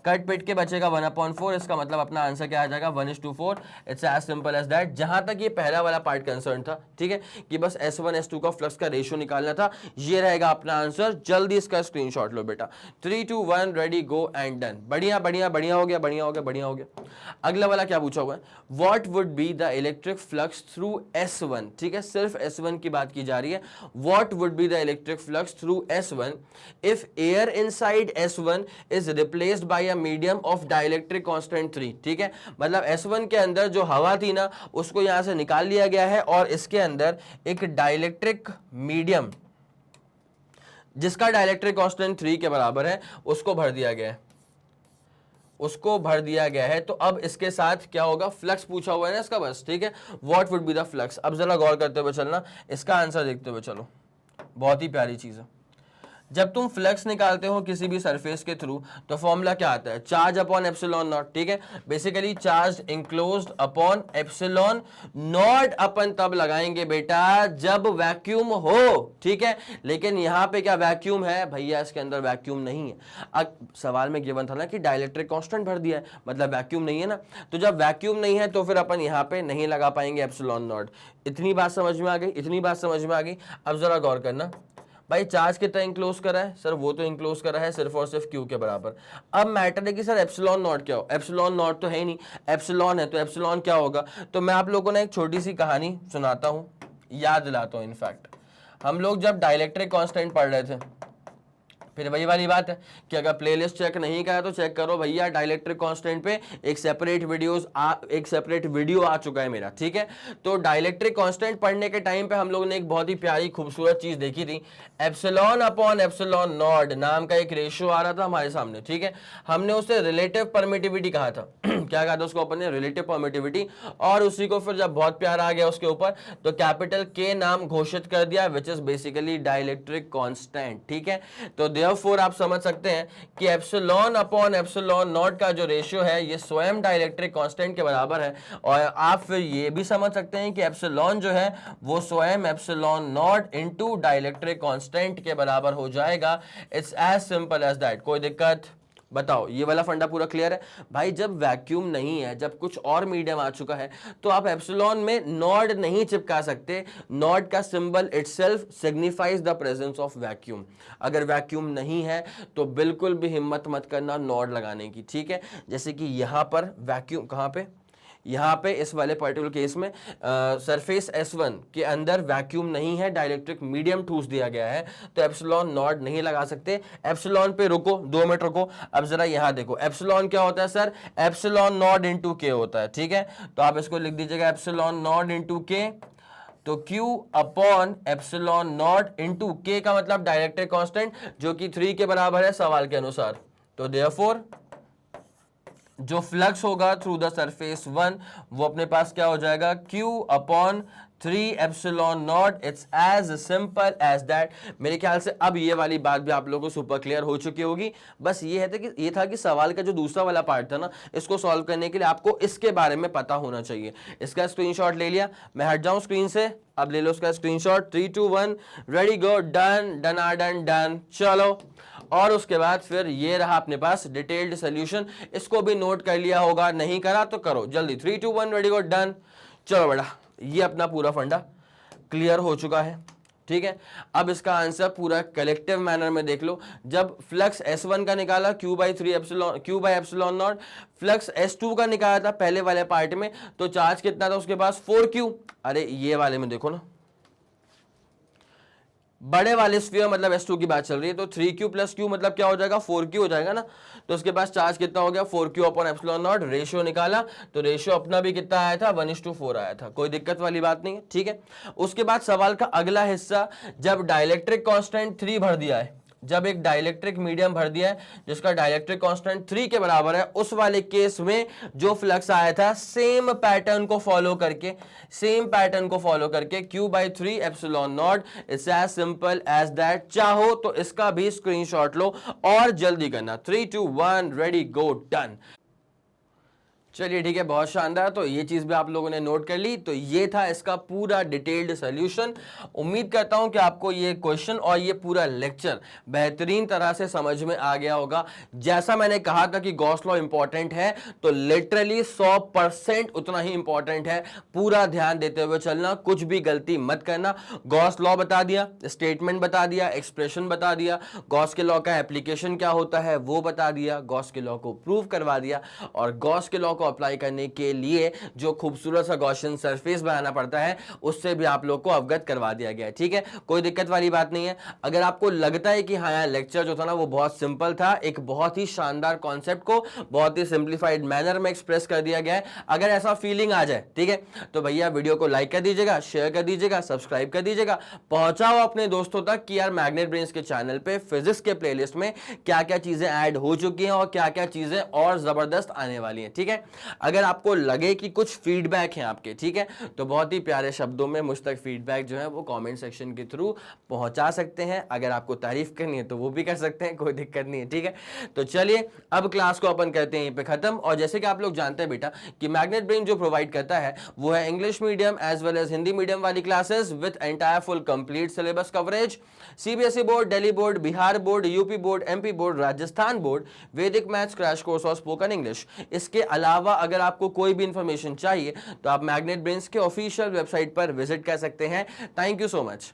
कट पिट के बचेगा 1/4। इसका मतलब अपना आंसर क्या आ जाएगा 1:4। It's as simple as that. जहां तक ये पहला वाला पार्ट कंसर्न था, ठीक है, कि बस S1 S2 का फ्लक्स का रेशियो निकालना था, ये रहेगा अपना आंसर। जल्दी इसका स्क्रीनशॉट लो बेटा। 3 2 1 रेडी गो एंड डन। बढ़िया बढ़िया बढ़िया हो गया, बढ़िया हो गया, बढ़िया हो गया। अगला वाला क्या पूछा हुआ है? What would be the electric flux through S1, ठीक है, सिर्फ S1 की बात की जा रही है। What would be the electric flux through S1 if air inside S1 is replaced by a medium of dielectric constant 3, ठीक है, मतलब S1 के अंदर जो हवा थी ना उसको यहां से निकाल लिया गया है और इसके अंदर एक डाइलेक्ट्रिक मीडियम जिसका डाइलेक्ट्रिक कांस्टेंट 3 के बराबर है उसको भर दिया गया है, उसको भर दिया गया है। तो अब इसके साथ क्या होगा? फ्लक्स पूछा हुआ है ना इसका, बस, ठीक है। What would be the flux? अब जरा गौर करते हुए चलना, इसका आंसर देखते हुए चलो, बहुत ही प्यारी चीज है। जब तुम फ्लक्स निकालते हो किसी भी सरफेस के थ्रू तो फॉर्मूला क्या आता है? चार्ज अपॉन एप्सिलॉन नॉट, ठीक है, basically charge enclosed upon epsilon naught अपन तब लगाएंगे बेटा जब वैक्यूम हो, ठीक है। लेकिन यहां पे क्या वैक्यूम है भैया? इसके अंदर वैक्यूम नहीं है। अब सवाल में गिवन था ना कि डाइलेक्ट्रिक कांस्टेंट भर दिया है, मतलब वैक्यूम नहीं है ना। तो जब वैक्यूम नहीं है तो फिर अपन यहां पे नहीं लगा पाएंगे एप्सिलॉन नॉट। इतनी बात समझ में आ गई? इतनी बात समझ में आ गई। अब जरा गौर करना भाई, चार्ज कितना इंक्लोज करा है सर? वो तो इंक्लोज करा है सिर्फ और सिर्फ क्यू के बराबर। अब मैटर है कि सर एप्सिलॉन नॉट क्या हो? एप्सिलॉन नॉट तो है ही नहीं, एप्सिलॉन है तो एप्सिलॉन क्या होगा? तो मैं आप लोगों ने एक छोटी सी कहानी सुनाता हूं, याद दिलाता हूं। इनफैक्ट हम लोग जब डाइलेक्ट्रिक कांस्टेंट पढ़ रहे थे, फिर वही वाली बात है कि अगर प्लेलिस्ट चेक नहीं करा तो चेक करो भैया, डाइलेक्ट्रिक कांस्टेंट पे एक सेपरेट वीडियो आ चुका है मेरा, ठीक है। तो डाइलेक्ट्रिक कांस्टेंट पढ़ने के टाइम पे हम लोगों ने एक बहुत ही प्यारी खूबसूरत चीज देखी थी, एप्सिलॉन अपॉन एप्सिलॉन नॉट नाम का एक रेशियो आ रहा था हमारे सामने, ठीक है। हमने उसे रिलेटिव परमिटिविटी कहा था क्या कहा था उसको अपन ने? Relative permittivity. और उसी को फिर जब बहुत प्यार आ गया उसके ऊपर तो कैपिटल के नाम घोषित कर दिया, विच इज बेसिकली डाइलेक्ट्रिक कांस्टेंट, ठीक है। तो देयरफॉर आप समझ सकते हैं कि एप्सिलॉन अपॉन एप्सिलॉन नॉट का जो रेशियो है ये स्वयं डाइलेक्ट्रिक कांस्टेंट के बराबर है। और आप फिर ये भी समझ सकते हैं कि एप्सिलॉन जो है वो स्वयं epsilon naught into dielectric constant के बराबर हो जाएगा। It's as simple as that. कोई दिक्कत? बताओ, ये वाला फंडा पूरा क्लियर है भाई? जब वैक्यूम नहीं है, जब कुछ और मीडियम आ चुका है तो आप एप्सिलॉन में नॉट नहीं चिपका सकते। नॉट का symbol itself signifies the presence of vacuum. अगर वैक्यूम नहीं है तो बिल्कुल भी हिम्मत मत करना नॉट लगाने की, ठीक है। जैसे कि यहां पर वैक्यूम, कहां पे? यहाँ पे इस वाले पर्टिकुलर केस में सरफेस S1 के अंदर वैक्यूम नहीं है, डाइलेक्ट्रिक मीडियम ठूस दिया गया है, तो एप्सिलॉन नॉट नहीं लगा सकते। एप्सिलॉन पे रुको, 2 मिनट रुको। अब जरा यहाँ देखो, एप्सिलॉन क्या होता है सर? एप्सिलॉन नॉट इंटू के होता है, ठीक है। तो आप इसको लिख दीजिएगा एप्सिलॉन नॉट इंटू के। तो Q upon epsilon not into के का मतलब डाइलेक्ट्रिक कांस्टेंट जो कि 3 के बराबर है सवाल के अनुसार। तो देयरफॉर जो फ्लक्स होगा थ्रू द सरफेस 1 वो अपने पास क्या हो जाएगा? Q upon 3 epsilon naught. It's as simple as that. मेरे ख्याल से अब ये वाली बात भी आप लोगों को सुपर क्लियर हो चुकी होगी। बस ये था कि सवाल का जो दूसरा वाला पार्ट था ना, इसको सॉल्व करने के लिए आपको इसके बारे में पता होना चाहिए। इसका स्क्रीनशॉट ले लिया, मैं हट जाऊं स्क्रीन से, अब ले लो उसका screenshot. 3 2 1 ready go, done done are done done. चलो, और उसके बाद फिर ये रहा अपने पास डिटेल्ड सोल्यूशन। इसको भी नोट कर लिया होगा, नहीं करा तो करो जल्दी। 3 2 1 रेडी गो, डन। चलो बेटा, ये अपना पूरा फंडा क्लियर हो चुका है, ठीक है। अब इसका आंसर पूरा कलेक्टिव मैनर में देख लो। जब फ्लक्स S1 का निकाला Q by epsilon not, flux S2 का निकाला था पहले वाले पार्ट में, तो चार्ज कितना था उसके पास? 4Q। अरे ये वाले में देखो ना, बड़े वाले स्फीयर मतलब S2 की बात चल रही है, तो 3Q प्लस Q मतलब क्या हो जाएगा? 4Q हो जाएगा ना। तो उसके पास चार्ज कितना हो गया? 4Q upon epsilon not. Ratio निकाला तो रेशियो अपना भी कितना आया था? 1:4 आया था। कोई दिक्कत वाली बात नहीं है, ठीक है। उसके बाद सवाल का अगला हिस्सा, जब डाइलेक्ट्रिक कांस्टेंट 3 भर दिया है जब एक डाइलेक्ट्रिक मीडियम भर दिया है जिसका डाइलेक्ट्रिक कांस्टेंट 3 के बराबर है, उस वाले केस में जो फ्लक्स आया था सेम पैटर्न को फॉलो करके Q/3 epsilon naught, it's as simple as that. चाहो तो इसका भी स्क्रीनशॉट लो और जल्दी करना। 3 2 1 रेडी गो डन। चलिए ठीक है, बहुत शानदार। तो ये चीज भी आप लोगों ने नोट कर ली। तो ये था इसका पूरा डिटेल्ड सॉल्यूशन। उम्मीद करता हूं कि आपको ये क्वेश्चन और ये पूरा लेक्चर बेहतरीन तरह से समझ में आ गया होगा। जैसा मैंने कहा था कि गॉस लॉ इंपॉर्टेंट है, तो लिटरली 100% उतना ही इंपॉर्टेंट है। पूरा ध्यान देते हुए चलना, कुछ भी गलती मत करना। गॉस लॉ बता दिया, स्टेटमेंट बता दिया, एक्सप्रेशन बता दिया, गॉस के लॉ का एप्लीकेशन क्या होता है वो बता दिया, गॉस के लॉ को प्रूव करवा दिया, और गॉस के लॉ को अप्लाई करने के लिए जो खूबसूरत सा गॉसियन सरफेस बनाना पड़ता है उससे भी आप लोग को अवगत करवा दिया गया है। ठीक है, कोई दिक्कत वाली बात नहीं है। अगर आपको लगता है कि हाँ यार लेक्चर जो था ना वो बहुत सिंपल था, एक बहुत ही शानदार कॉन्सेप्ट को बहुत ही सिंप्लीफाइड मैनर में एक्सप्रेस कर दिया गया है, अगर ऐसा फीलिंग आ जाए, ठीक है, तो भैया वीडियो को लाइक कर दीजिएगा, शेयर कर दीजिएगा, सब्सक्राइब कर दीजिएगा, पहुंचाओ अपने दोस्तों तक कि यार मैग्नेट ब्रेन्स के चैनल पे फिजिक्स के प्लेलिस्ट में क्या क्या चीजें ऐड हो चुकी हैं और क्या क्या चीजें और जबरदस्त आने वाली हैं। ठीक है, अगर आपको लगे कि कुछ फीडबैक है आपके, ठीक है, तो बहुत ही प्यारे शब्दों में मुझ तक फीडबैक जो है वो कमेंट सेक्शन के थ्रू पहुंचा सकते हैं। अगर आपको तारीफ करनी है तो वो भी कर सकते हैं, कोई दिक्कत नहीं है। ठीक है, तो चलिए अब क्लास को अपन करते हैं यहीं पे खत्म। और जैसे कि आप लोग जानते हैं बेटा कि मैग्नेट ब्रेन जो प्रोवाइड करता है वो है English medium as well as Hindi medium वाली classes with entire full complete syllabus coverage. CBSE board, Delhi board, Bihar board, UP board, MP board, Rajasthan board, वैदिक मैथ्स क्रैश कोर्स और स्पोकन इंग्लिश। इसके अलावा अगर आपको कोई भी इंफॉर्मेशन चाहिए तो आप मैग्नेट ब्रेन्स के ऑफिशियल वेबसाइट पर विजिट कर सकते हैं। Thank you so much.